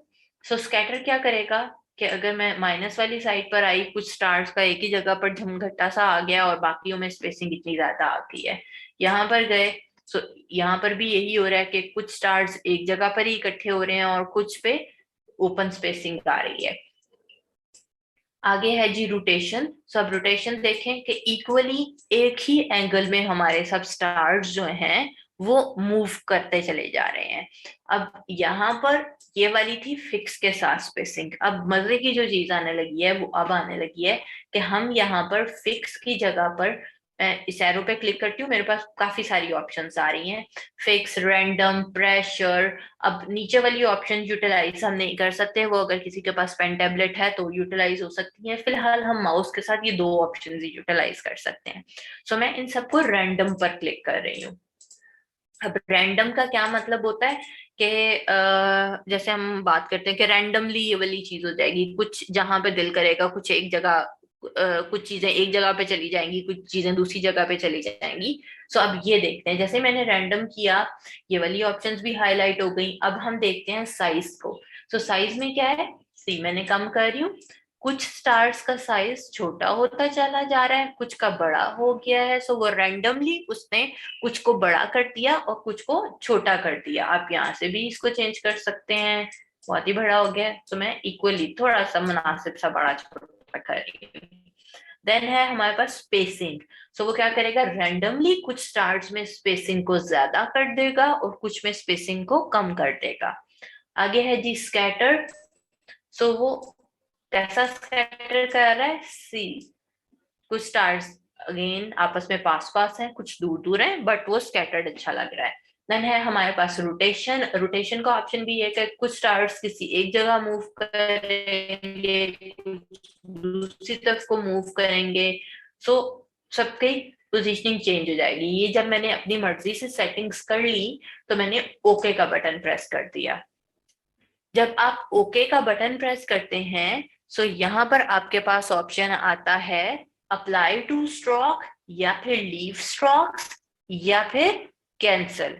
सो स्कैटर क्या करेगा कि अगर मैं माइनस वाली साइड पर आई, कुछ स्टार्स का एक ही जगह पर झमघटा सा आ गया और बाकियों में स्पेसिंग इतनी ज्यादा आ गई है, यहाँ पर गए। सो यहाँ पर भी यही हो रहा है कि कुछ स्टार्स एक जगह पर ही इकट्ठे हो रहे हैं और कुछ पे ओपन स्पेसिंग आ रही है। आगे है जी रोटेशन। सब रोटेशन देखें कि इक्वली एक ही एंगल में हमारे सब स्टार्स जो हैं वो मूव करते चले जा रहे हैं। अब यहाँ पर ये वाली थी फिक्स के साथ स्पेसिंग। अब मजे की जो चीज आने लगी है वो अब आने लगी है कि हम यहाँ पर फिक्स की जगह पर, मैं इस एरो पे क्लिक करती हूँ, मेरे पास काफी सारी ऑप्शंस आ रही हैं। Fix, random, pressure. अब नीचे वाली ऑप्शन यूटिलाइज हम नहीं कर सकते, वो अगर किसी के पास पेन टैबलेट है तो यूटिलाइज हो सकती है। फिलहाल हम माउस के साथ ये दो ऑप्शन ही यूटिलाइज कर सकते हैं। सो मैं इन सबको रैंडम पर क्लिक कर रही हूँ। अब रैंडम का क्या मतलब होता है कि जैसे हम बात करते हैं कि रैंडमली ये वाली चीज हो जाएगी, कुछ जहां पे दिल करेगा कुछ एक जगह, कुछ चीजें एक जगह पे चली जाएंगी, कुछ चीजें दूसरी जगह पे चली जाएंगी। सो अब ये देखते हैं, जैसे मैंने रैंडम किया ये वाली ऑप्शंस भी हाईलाइट हो गई। अब हम देखते हैं साइज को। सो साइज में क्या है, सी मैंने कम कर रही हूँ, कुछ स्टार्स का साइज छोटा होता चला जा रहा है, कुछ का बड़ा हो गया है। सो वो रैंडमली उसने कुछ को बड़ा कर दिया और कुछ को छोटा कर दिया। आप यहाँ से भी इसको चेंज कर सकते हैं, बहुत ही बड़ा हो गया तो मैं इक्वली थोड़ा सा मुनासिब सा बड़ा छोटा कर रही हूँ। देन है हमारे पास स्पेसिंग। सो वो क्या करेगा, रैंडमली कुछ स्टार्स में स्पेसिंग को ज्यादा कर देगा और कुछ में स्पेसिंग को कम कर देगा। आगे है जी स्कैटर। सो वो कैसा स्कैटर कर रहा है, सी कुछ स्टार्स अगेन आपस में पास पास हैं, कुछ दूर दूर हैं, बट वो स्कैटर्ड अच्छा लग रहा है। देन है हमारे पास रोटेशन। रोटेशन का ऑप्शन भी है कि कुछ स्टार्स किसी एक जगह मूव करेंगे, कुछ दूसरी तरफ को मूव करेंगे। सो सबकी पोजीशनिंग चेंज हो जाएगी। ये जब मैंने अपनी मर्जी से सेटिंग्स कर ली तो मैंने ओके का बटन प्रेस कर दिया। जब आप ओके का बटन प्रेस करते हैं सो यहाँ पर आपके पास ऑप्शन आता है अप्लाई टू स्ट्रोक, या फिर लीव स्ट्रोक्स, या फिर कैंसल।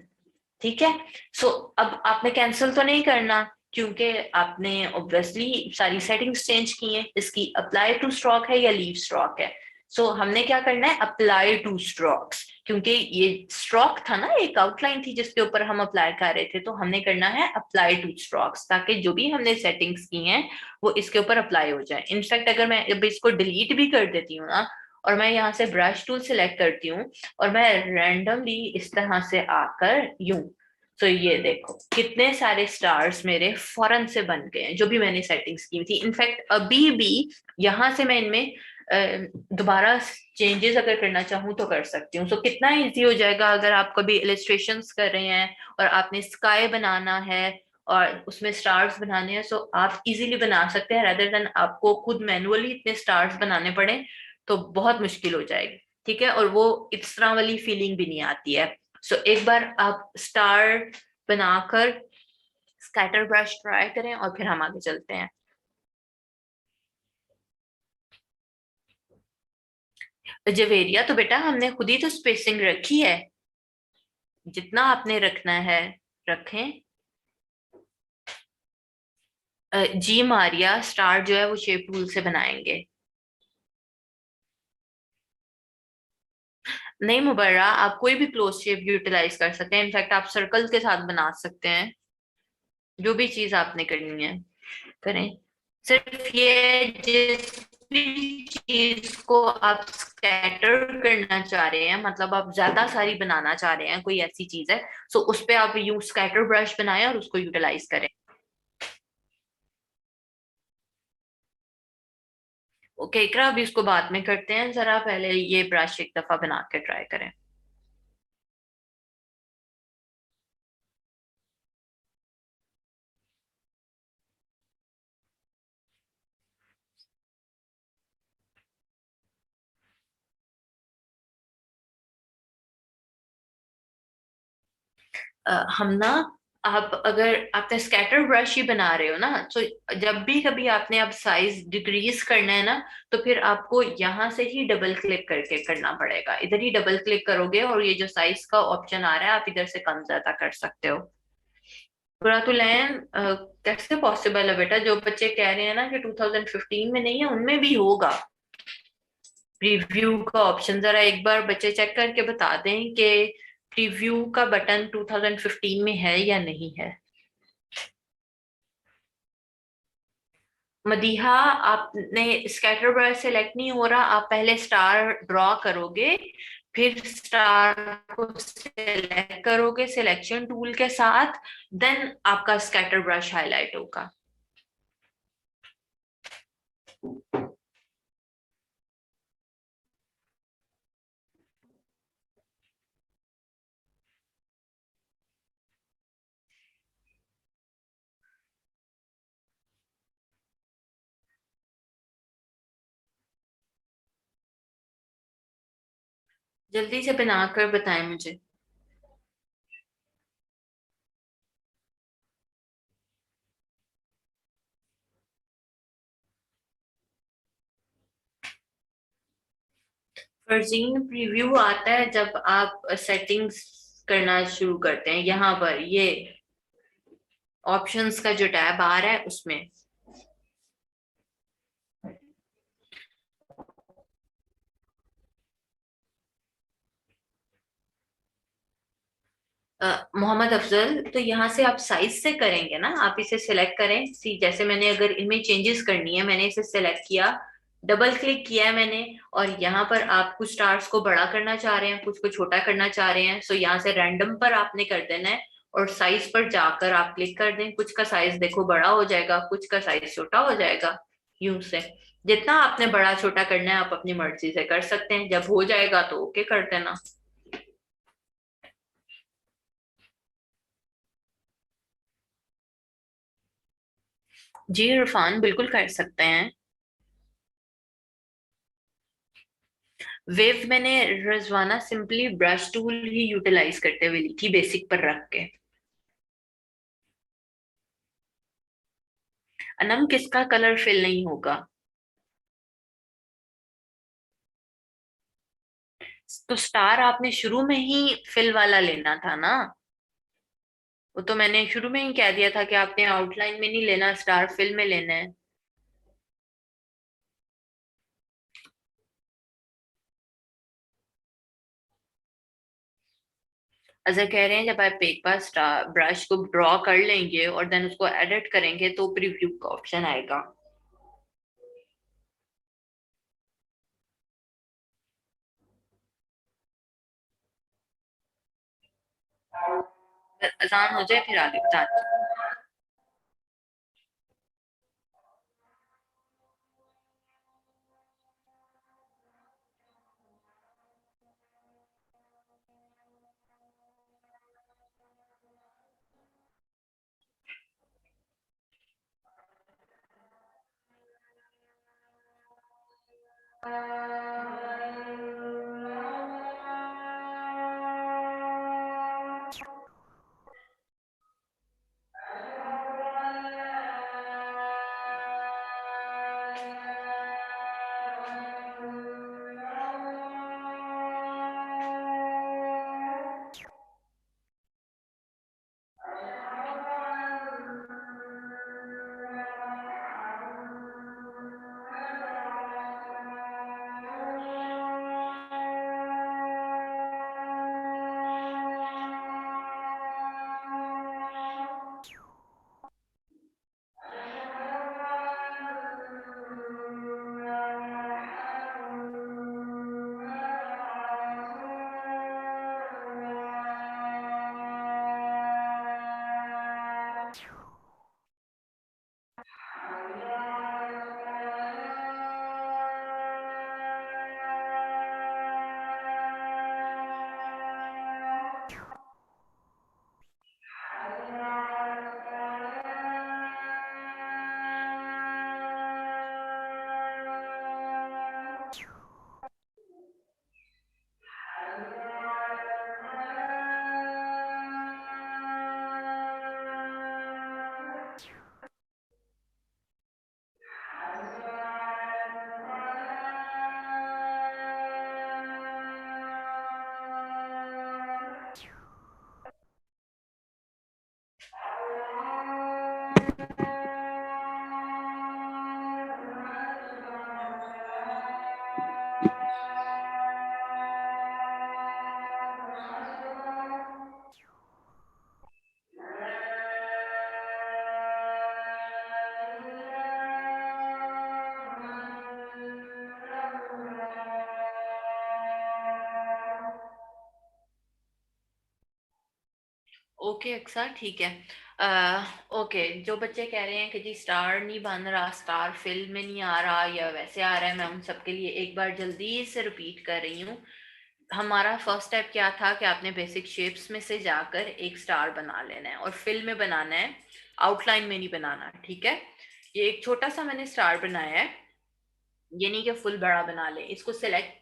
ठीक है, सो अब आपने कैंसिल तो नहीं करना क्योंकि आपने ऑब्वियसली सारी सेटिंग्स चेंज की हैं। इसकी अप्लाई टू स्ट्रोक है या लीव स्ट्रोक है। सो हमने क्या करना है, अप्लाई टू स्ट्रोक्स, क्योंकि ये स्ट्रोक था ना, एक आउटलाइन थी जिसके ऊपर हम अप्लाई कर रहे थे, तो हमने करना है अप्लाई टू स्ट्रोक्स, ताकि जो भी हमने सेटिंग्स की हैं वो इसके ऊपर अप्लाई हो जाए। इनफैक्ट अगर मैं अब इसको डिलीट भी कर देती हूँ ना, और मैं यहाँ से ब्रश टूल सिलेक्ट करती हूँ और मैं रैंडमली इस तरह से आकर यूं, तो ये देखो कितने सारे स्टार्स मेरे फौरन से बन गए हैं जो भी मैंने सेटिंग्स की थी। इनफैक्ट अभी भी यहाँ से मैं इनमें दोबारा चेंजेस अगर करना चाहूँ तो कर सकती हूँ। सो कितना इजी हो जाएगा अगर आप कभी इलस्ट्रेशंस कर रहे हैं और आपने स्काई बनाना है और उसमें स्टार्स बनाने हैं, सो आप इजीली बना सकते हैं, रादर देन आपको खुद मैनुअली इतने स्टार्स बनाने पड़े तो बहुत मुश्किल हो जाएगी। ठीक है, और वो इस तरह वाली फीलिंग भी नहीं आती है। सो एक बार आप स्टार बनाकर स्कैटर ब्रश ट्राई करें और फिर हम आगे चलते हैं। जवेरिया तो बेटा हमने खुद ही तो स्पेसिंग रखी है, जितना आपने रखना है रखें। जी मारिया स्टार जो है वो शेप टूल से बनाएंगे। नहीं मुबर्रा, आप कोई भी क्लोज शेप यूटिलाइज कर सकते हैं। इनफैक्ट आप सर्कल के साथ बना सकते हैं, जो भी चीज आपने करनी है करें। सिर्फ ये जिस भी चीज को आप स्कैटर करना चाह रहे हैं, मतलब आप ज्यादा सारी बनाना चाह रहे हैं, कोई ऐसी चीज है, सो उस पे आप यू स्कैटर ब्रश बनाएं और उसको यूटिलाइज करें। ओके इकरा, अभी इसको बाद में करते हैं, जरा पहले ये ब्रश एक दफा बना के ट्राई करें। हम ना, आप अगर आपने स्कैटर ब्रश ही बना रहे हो ना, तो जब भी कभी आपने अब साइज डिक्रीज करना है ना, तो फिर आपको यहाँ से ही डबल क्लिक करके करना पड़ेगा। इधर ही डबल क्लिक करोगे और ये जो साइज का ऑप्शन आ रहा है, आप इधर से कम ज्यादा कर सकते हो। पूरा तो लैन कैसे पॉसिबल है बेटा? जो बच्चे कह रहे हैं ना कि 2015 में नहीं है, उनमें भी होगा प्रीव्यू का ऑप्शन। जरा एक बार बच्चे चेक करके बता दें कि प्रीव्यू का बटन 2015 में है या नहीं है। मदीहा, आपने स्कैटर ब्रश सेलेक्ट नहीं हो रहा, आप पहले स्टार ड्रॉ करोगे, फिर स्टार को सेलेक्ट करोगे सिलेक्शन टूल के साथ, देन आपका स्कैटर ब्रश हाईलाइट होगा। जल्दी से बनाकर बताएं मुझे। फर्जीन, प्रीव्यू आता है जब आप सेटिंग्स करना शुरू करते हैं, यहाँ पर ये ऑप्शंस का जो टैब आ रहा है उसमें। मोहम्मद अफजल, तो यहाँ से आप साइज से करेंगे ना, आप इसे सिलेक्ट करें। सी जैसे मैंने अगर इनमें चेंजेस करनी है, मैंने इसे सिलेक्ट किया, डबल क्लिक किया है मैंने, और यहाँ पर आप कुछ स्टार्स को बड़ा करना चाह रहे हैं, कुछ को छोटा करना चाह रहे हैं, सो यहाँ से रैंडम पर आपने कर देना है और साइज पर जाकर आप क्लिक कर दें। कुछ का साइज देखो बड़ा हो जाएगा, कुछ का साइज छोटा हो जाएगा। यूं से जितना आपने बड़ा छोटा करना है आप अपनी मर्जी से कर सकते हैं। जब हो जाएगा तो ओके कर देना। जी इरफान, बिल्कुल कर सकते हैं। वेव मैंने रजवाना सिंपली ब्रश टूल ही यूटिलाइज करते हुए ली थी, बेसिक पर रख के। अनम, किसका कलर फिल नहीं होगा? तो स्टार आपने शुरू में ही फिल वाला लेना था ना। वो तो मैंने शुरू में ही कह दिया था कि आपने आउटलाइन में नहीं लेना, स्टार फिल में लेना है। अजहर कह रहे हैं जब आप एक बार स्टार ब्रश को ड्रॉ कर लेंगे और देन उसको एडिट करेंगे तो प्रीव्यू का ऑप्शन आएगा। अजान हो जाए फिर आगे बताते हैं। ओके अक्सर, ठीक है। ओके, जो बच्चे कह रहे हैं कि जी स्टार नहीं बन रहा, स्टार फिल में नहीं आ रहा या वैसे आ रहा है, मैं उन सबके लिए एक बार जल्दी से रिपीट कर रही हूँ। हमारा फर्स्ट स्टेप क्या था कि आपने बेसिक शेप्स में से जाकर एक स्टार बना लेना है और फिल में बनाना है, आउटलाइन में नहीं बनाना, ठीक है। ये एक छोटा सा मैंने स्टार बनाया है, ये नहीं कि फुल बड़ा बना ले। इसको सिलेक्ट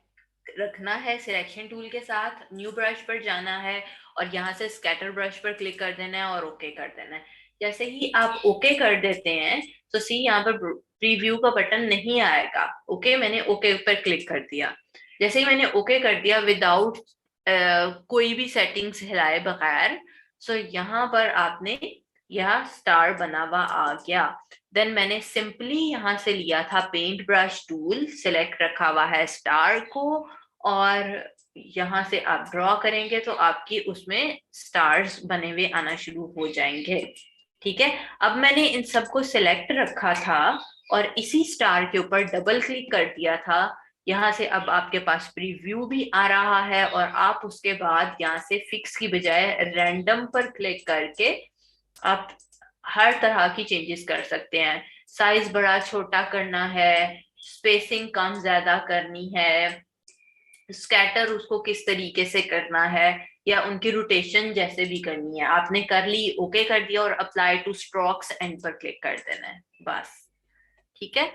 रखना है, सिलेक्शन टूल के साथ न्यू ब्रश पर जाना है और यहाँ से स्कैटर ब्रश पर क्लिक कर देना है और ओके कर देना है। जैसे ही आप ओके कर देते हैं तो सी यहाँ पर प्रीव्यू का बटन नहीं आएगा। ओके, मैंने ओके पर क्लिक कर दिया। जैसे ही मैंने ओके कर दिया विदाउट कोई भी सेटिंग्स हिलाए बगैर, सो यहाँ पर आपने यह स्टार बना हुआ आ गया। देन मैंने सिंपली यहाँ से लिया था पेंट ब्रश टूल, सिलेक्ट रखा हुआ है स्टार को, और यहाँ से आप ड्रॉ करेंगे तो आपकी उसमें स्टार्स बने हुए आना शुरू हो जाएंगे। ठीक है, अब मैंने इन सबको सिलेक्ट रखा था और इसी स्टार के ऊपर डबल क्लिक कर दिया था। यहाँ से अब आपके पास प्रीव्यू भी आ रहा है और आप उसके बाद यहाँ से फिक्स की बजाय रैंडम पर क्लिक करके आप हर तरह की चेंजेस कर सकते हैं। साइज बड़ा छोटा करना है, स्पेसिंग कम ज्यादा करनी है, स्कैटर उसको किस तरीके से करना है, या उनकी रोटेशन जैसे भी करनी है, आपने कर ली, ओके कर दिया और अप्लाई टू स्ट्रोक्स एंड पर क्लिक कर देना है बस। ठीक है,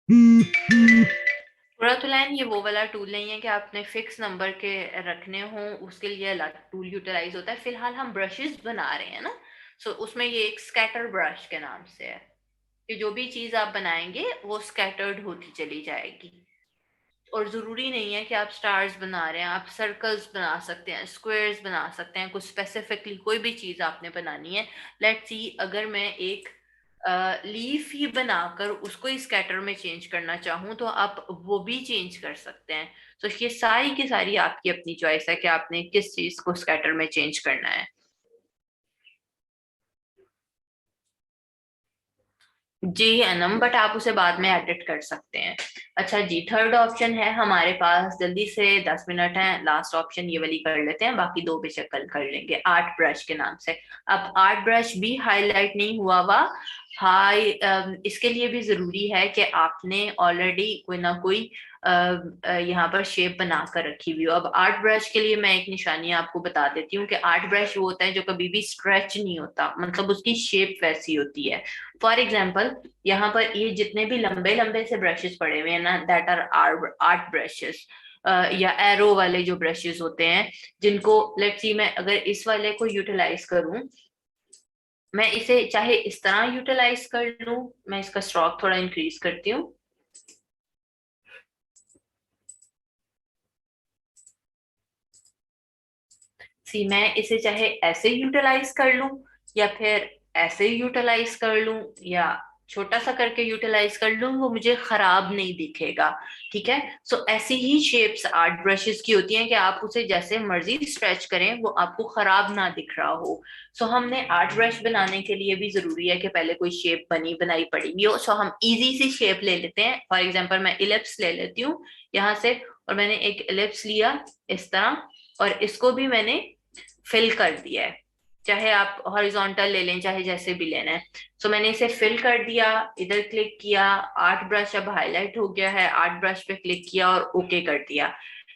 पूरा तो लाइन ये वो वाला टूल नहीं है कि आपने फिक्स नंबर के रखने हो, उसके लिए अलग टूल यूटिलाइज होता है। फिलहाल हम ब्रशेस बना रहे हैं ना, सो उसमें ये एक स्कैटर ब्रश के नाम से है कि जो भी चीज आप बनाएंगे वो स्कैटर्ड होती चली जाएगी। और जरूरी नहीं है कि आप स्टार्स बना रहे हैं, आप सर्कल्स बना सकते हैं, स्क्वायर्स बना सकते हैं, कुछ स्पेसिफिकली कोई भी चीज आपने बनानी है। लेट्स सी, अगर मैं एक लीफ ही बनाकर उसको ही स्कैटर में चेंज करना चाहूँ तो आप वो भी चेंज कर सकते हैं। तो ये सारी की सारी आपकी अपनी चॉइस है कि आपने किस चीज को स्कैटर में चेंज करना है। जी अनम, बट आप उसे बाद में एडिट कर सकते हैं। अच्छा जी, थर्ड ऑप्शन है हमारे पास, जल्दी से 10 मिनट है, लास्ट ऑप्शन ये वाली कर लेते हैं, बाकी दो बेशक कल कर लेंगे, आर्ट ब्रश के नाम से। अब आर्ट ब्रश भी हाईलाइट नहीं हुआ हुआ, हाई इसके लिए भी जरूरी है कि आपने ऑलरेडी कोई ना कोई यहाँ पर शेप बना कर रखी हुई हो। अब आर्ट ब्रश के लिए मैं एक निशानी आपको बता देती हूँ कि आर्ट ब्रश वो होता है जो कभी भी स्ट्रेच नहीं होता, मतलब उसकी शेप वैसी होती है। फॉर एग्जाम्पल, यहाँ पर ये जितने भी लंबे लंबे से ब्रशेस पड़े हुए हैं ना, दैट आर आर्ट ब्रशेस, या एरो वाले जो ब्रशेस होते हैं, जिनको लेट्स सी मैं अगर इस वाले को यूटिलाइज करूं, मैं इसे चाहे इस तरह यूटिलाइज कर लूं, मैं इसका स्ट्रोक थोड़ा इंक्रीज करती हूँ। सी मैं इसे चाहे ऐसे यूटिलाइज कर लूं या फिर ऐसे यूटिलाइज कर लूं या छोटा सा करके यूटिलाइज कर लूं, वो मुझे खराब नहीं दिखेगा। ठीक है, सो ऐसी ही शेप्स आर्ट ब्रशेस की होती हैं कि आप उसे जैसे मर्जी स्ट्रेच करें वो आपको खराब ना दिख रहा हो। सो हमने आर्ट ब्रश बनाने के लिए भी जरूरी है कि पहले कोई शेप बनी बनाई पड़ी हुई हो। सो हम इजी सी शेप ले लेते हैं। फॉर एग्जाम्पल मैं इलिप्स ले लेती हूँ यहाँ से, और मैंने एक इलिप्स लिया इस तरह, और इसको भी मैंने फिल कर दिया है। चाहे आप हॉरिजॉन्टल ले लें, चाहे जैसे भी लेना है। सो मैंने इसे फिल कर दिया, इधर क्लिक किया, आर्ट ब्रश अब हाईलाइट हो गया है, आर्ट ब्रश पे क्लिक किया और ओके कर दिया।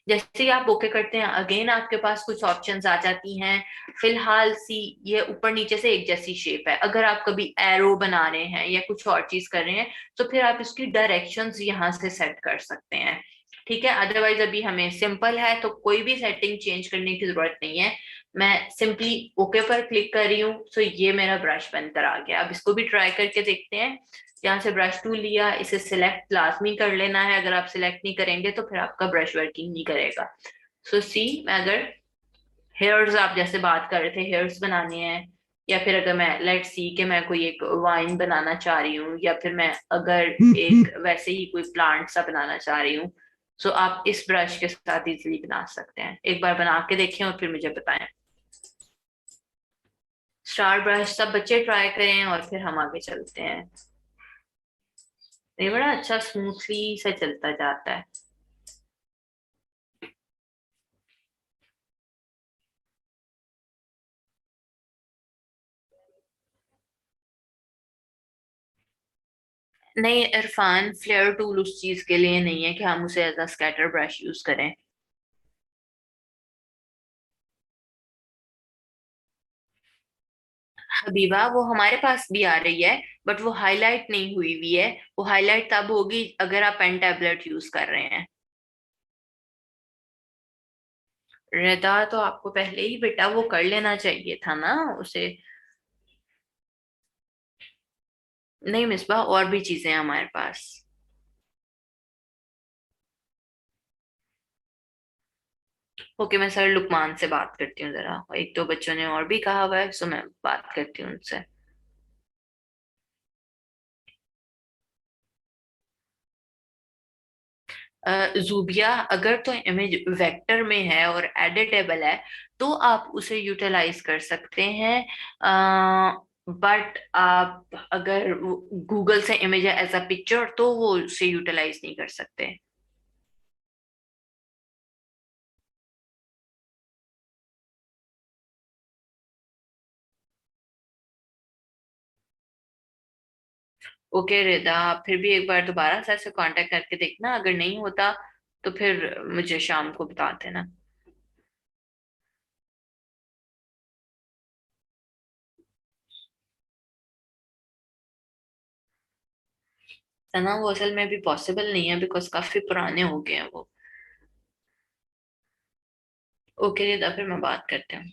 जैसे ही आप ओके करते हैं अगेन आपके पास कुछ ऑप्शंस आ जाती हैं। फिलहाल सी ये ऊपर नीचे से एक जैसी शेप है, अगर आप कभी एरो बना रहे हैं या कुछ और चीज कर रहे हैं तो फिर आप इसकी डायरेक्शंस यहाँ से सेट कर सकते हैं। ठीक है, अदरवाइज अभी हमें सिंपल है तो कोई भी सेटिंग चेंज करने की जरूरत नहीं है। मैं सिंपली ओके पर क्लिक कर रही हूँ, सो ये मेरा ब्रश बनकर आ गया। अब इसको भी ट्राई करके देखते हैं। यहाँ से ब्रश टूल लिया, इसे सिलेक्ट लाजमी कर लेना है, अगर आप सिलेक्ट नहीं करेंगे तो फिर आपका ब्रश वर्किंग नहीं करेगा। सो सी मैं अगर हेयर्स, आप जैसे बात कर रहे थे हेयर्स बनाने हैं, या फिर अगर मैं लेट सी के मैं कोई एक वाइन बनाना चाह रही हूँ, या फिर मैं अगर एक वैसे ही कोई प्लांट सा बनाना चाह रही हूँ, सो आप इस ब्रश के साथ इजीली बना सकते हैं। एक बार बना के देखें और फिर मुझे बताएं। स्टार ब्रश सब बच्चे ट्राई करें और फिर हम आगे चलते हैं। ये बड़ा अच्छा स्मूथली से चलता जाता है। नहीं इरफान, फ्लेयर टूल उस चीज के लिए नहीं है कि हम उसे as a scatter brush use करें। हबीबा, वो हमारे पास भी आ रही है, बट वो हाईलाइट नहीं हुई हुई है। वो हाईलाइट तब होगी अगर आप पेन टैबलेट यूज कर रहे हैं। रहता तो आपको पहले ही बेटा वो कर लेना चाहिए था ना उसे। नहीं मिसबा, और भी चीजें हैं हमारे पास। ओके, मैं सर लुकमान से बात करती हूँ जरा, एक दो बच्चों ने और भी कहा हुआ है, सो मैं बात करती हूँ उनसे। जूबिया, अगर तो इमेज वेक्टर में है और एडिटेबल है तो आप उसे यूटिलाइज कर सकते हैं। बट आप अगर गूगल से इमेज है एज अ पिक्चर तो वो उसे यूटिलाइज नहीं कर सकते। ओके रिदा, आप फिर भी एक बार दोबारा सर से कांटेक्ट करके देखना, अगर नहीं होता तो फिर मुझे शाम को बता देना। है ना, वो असल में भी पॉसिबल नहीं है बिकॉज काफी पुराने हो गए हैं वो। ओके रिदा, फिर मैं बात करते हैं।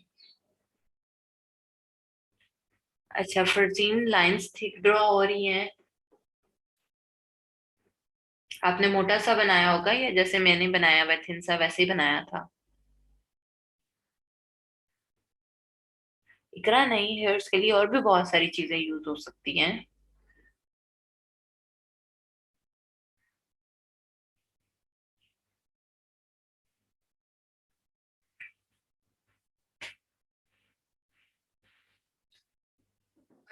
अच्छा फरजीन, लाइंस थिक ड्रॉ हो रही हैं। आपने मोटा सा बनाया होगा या जैसे मैंने बनाया हुआ थिन सा वैसे ही बनाया था? इकरा नहीं, हेयर्स के लिए और भी बहुत सारी चीजें यूज हो सकती हैं।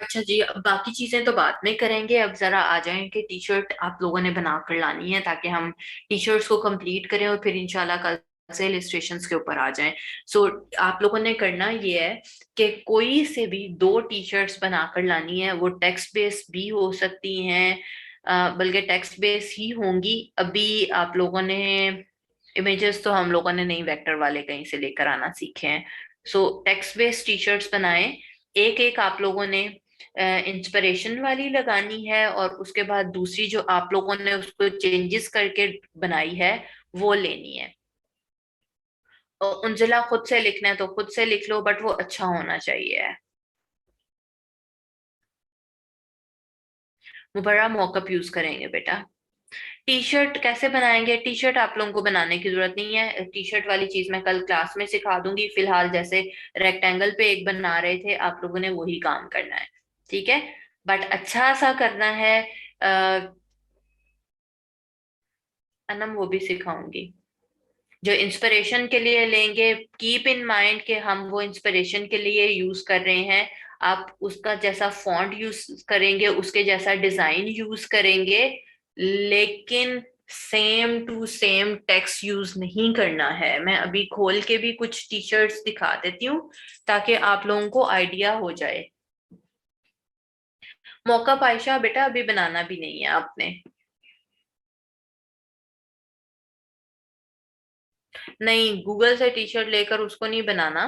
अच्छा जी, अब बाकी चीजें तो बाद में करेंगे, अब जरा आ जाएं कि टी शर्ट आप लोगों ने बना कर लानी है ताकि हम टी शर्ट्स को कंप्लीट करें और फिर इंशाल्लाह कल से इलस्ट्रेशन के ऊपर आ जाएं। सो आप लोगों ने करना ये है कि कोई से भी दो टी शर्ट्स बना कर लानी है। वो टेक्स्ट बेस भी हो सकती हैं, बल्कि टेक्स्ट बेस ही होंगी। अभी आप लोगों ने इमेजेस तो हम लोगों ने नहीं वेक्टर वाले कहीं से लेकर आना सीखे हैं। सो टेक्स्ट बेस्ड टी शर्ट्स बनाएं। एक एक आप लोगों ने इंस्पिरेशन वाली लगानी है और उसके बाद दूसरी जो आप लोगों ने उसको चेंजेस करके बनाई है वो लेनी है। और उंजिला खुद से लिखना है तो खुद से लिख लो, बट वो अच्छा होना चाहिए। वो बड़ा मॉकअप यूज करेंगे बेटा। टी शर्ट कैसे बनाएंगे? टी शर्ट आप लोगों को बनाने की जरूरत नहीं है, टी शर्ट वाली चीज मैं कल क्लास में सिखा दूंगी। फिलहाल जैसे रेक्टेंगल पे एक बना रहे थे आप लोगों ने वही काम करना है, ठीक है? बट अच्छा सा करना है। अनम, वो भी सिखाऊंगी। जो इंस्पिरेशन के लिए लेंगे, कीप इन माइंड कि हम वो इंस्पिरेशन के लिए यूज कर रहे हैं। आप उसका जैसा फॉन्ट यूज करेंगे, उसके जैसा डिजाइन यूज करेंगे, लेकिन same to same text use नहीं करना है। मैं अभी खोल के भी कुछ टी शर्ट्स दिखा देती हूँ ताकि आप लोगों को आइडिया हो जाए। मौका पायशा बेटा, अभी बनाना भी नहीं है आपने। नहीं, गूगल से टी शर्ट लेकर उसको नहीं बनाना।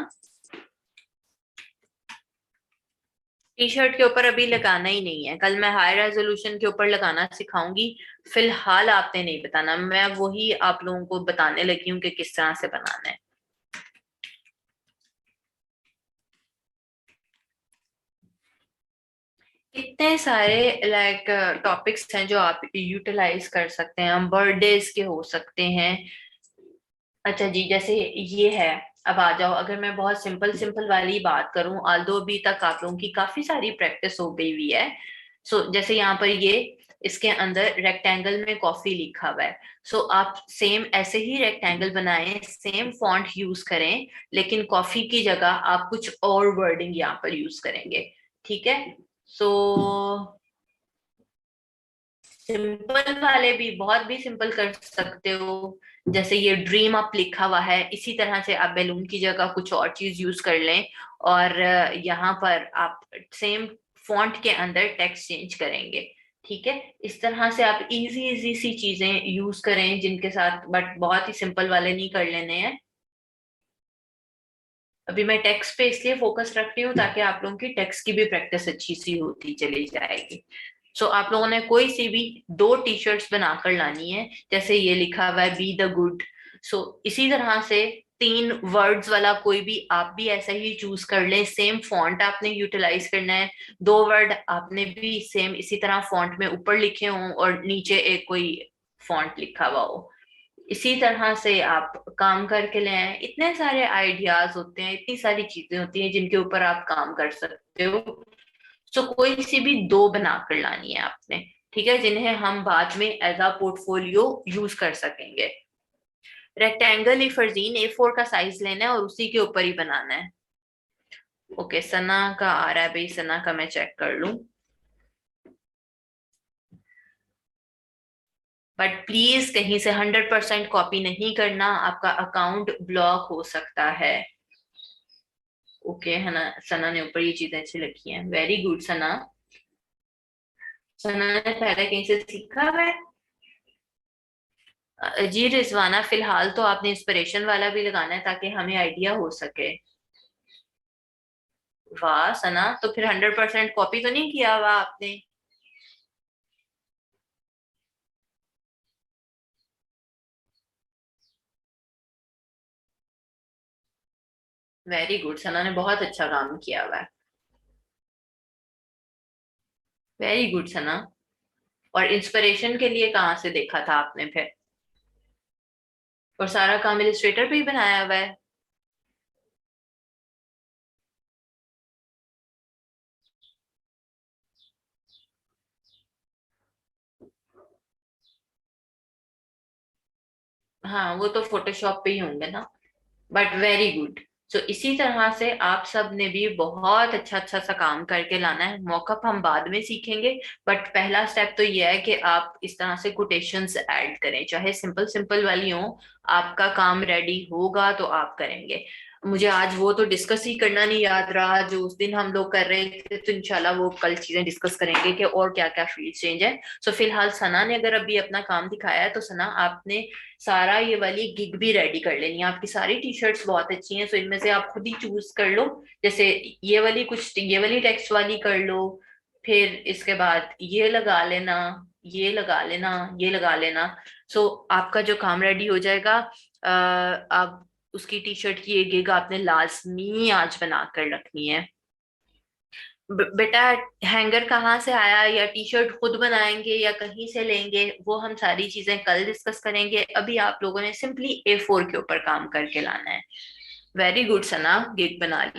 टी शर्ट के ऊपर अभी लगाना ही नहीं है, कल मैं हाई रेजोल्यूशन के ऊपर लगाना सिखाऊंगी। फिलहाल आपने नहीं बताना, मैं वही आप लोगों को बताने लगी हूँ कि किस तरह से बनाना है। इतने सारे लाइक टॉपिक्स हैं जो आप यूटिलाइज कर सकते हैं, बर्थडेज के हो सकते हैं। अच्छा जी, जैसे ये है। अब आ जाओ, अगर मैं बहुत सिंपल सिंपल वाली बात करूं, आल्दो अभी तक आप लोगों की काफी सारी प्रैक्टिस हो गई हुई है। सो जैसे यहाँ पर ये इसके अंदर रेक्टेंगल में कॉफी लिखा हुआ है। सो आप सेम ऐसे ही रेक्टेंगल बनाएं, सेम फॉन्ट यूज करें, लेकिन कॉफी की जगह आप कुछ और वर्डिंग यहाँ पर यूज करेंगे, ठीक है? सो सिंपल वाले भी बहुत भी सिंपल कर सकते हो। जैसे ये ड्रीम अप लिखा हुआ है, इसी तरह से आप बैलून की जगह कुछ और चीज यूज कर लें। और यहाँ पर आप सेम फॉन्ट के अंदर टेक्स्ट चेंज करेंगे, ठीक है, इस तरह से आप इजी इजी सी चीजें यूज करें जिनके साथ, बट बहुत ही सिंपल वाले नहीं कर लेने हैं। अभी मैं टेक्स्ट पे इसलिए फोकस रख रही हूँ ताकि आप लोगों की टेक्स्ट की भी प्रैक्टिस अच्छी सी होती चली जाएगी। सो आप लोगों ने कोई सी भी दो टी शर्ट्स बनाकर लानी है, जैसे ये लिखा हुआ है बी द गुड। सो इसी तरह से तीन वर्ड्स वाला कोई भी आप भी ऐसा ही चूज कर लें, सेम फॉन्ट आपने यूटिलाइज करना है। दो वर्ड आपने भी सेम इसी तरह फॉन्ट में ऊपर लिखे हों और नीचे एक कोई फॉन्ट लिखा हुआ हो। इसी तरह से आप काम करके ले आए। इतने सारे आइडियाज होते हैं, इतनी सारी चीजें होती हैं जिनके ऊपर आप काम कर सकते हो। सो कोई सी भी दो बनाकर लानी है आपने, ठीक है, जिन्हें हम बाद में एज अ पोर्टफोलियो यूज कर सकेंगे। रेक्टेंगल ही फर्जीन A4 का साइज लेना है और उसी के ऊपर ही बनाना है। ओके, सना का आ रहा है भाई, सना का मैं चेक कर लूं। बट प्लीज कहीं से 100% कॉपी नहीं करना, आपका अकाउंट ब्लॉक हो सकता है। ओके है ना, सना ने ऊपर ये चीजें अच्छी लिखी हैं, वेरी गुड सना। सना ने पहले कहीं से सीखा हुआ है। जी रिजवाना, फिलहाल तो आपने इंस्पिरेशन वाला भी लगाना है ताकि हमें आइडिया हो सके। वाह सना, तो फिर 100% कॉपी तो नहीं किया हुआ आपने? वेरी गुड, सना ने बहुत अच्छा काम किया हुआ है। वेरी गुड सना। और इंस्पिरेशन के लिए कहाँ से देखा था आपने फिर? और सारा काम इलिस्ट्रेटर पे ही बनाया हुआ है? हाँ, वो तो फोटोशॉप पे ही होंगे ना। But very good. सो इसी तरह से आप सब ने भी बहुत अच्छा अच्छा सा काम करके लाना है। मॉकअप हम बाद में सीखेंगे, बट पहला स्टेप तो ये है कि आप इस तरह से कोटेशंस ऐड करें, चाहे सिंपल सिंपल वाली हो। आपका काम रेडी होगा तो आप करेंगे। मुझे आज वो तो डिस्कस ही करना नहीं याद रहा जो उस दिन हम लोग कर रहे थे, तो इंशाल्लाह वो कल चीजें डिस्कस करेंगे कि और क्या क्या फील्ड चेंज है। सो फिलहाल सना ने अगर अभी अपना काम दिखाया है, तो सना आपने सारा ये वाली गिग भी रेडी कर लेनी है। आपकी सारी टी शर्ट्स बहुत अच्छी हैं, सो इनमें से आप खुद ही चूज कर लो। जैसे ये वाली, कुछ ये वाली टेक्स्ट वाली कर लो, फिर इसके बाद ये लगा लेना, ये लगा लेना, ये लगा लेना। सो आपका जो काम रेडी हो जाएगा। आप उसकी टी शर्ट की ये गिग आपने लाजमी आज बना कर रखनी है। बेटा, हैंगर कहाँ से आया या टी शर्ट खुद बनाएंगे या कहीं से लेंगे, वो हम सारी चीजें कल डिस्कस करेंगे। अभी आप लोगों ने सिंपली A4 के ऊपर काम करके लाना है। वेरी गुड सना, गिग बना ली।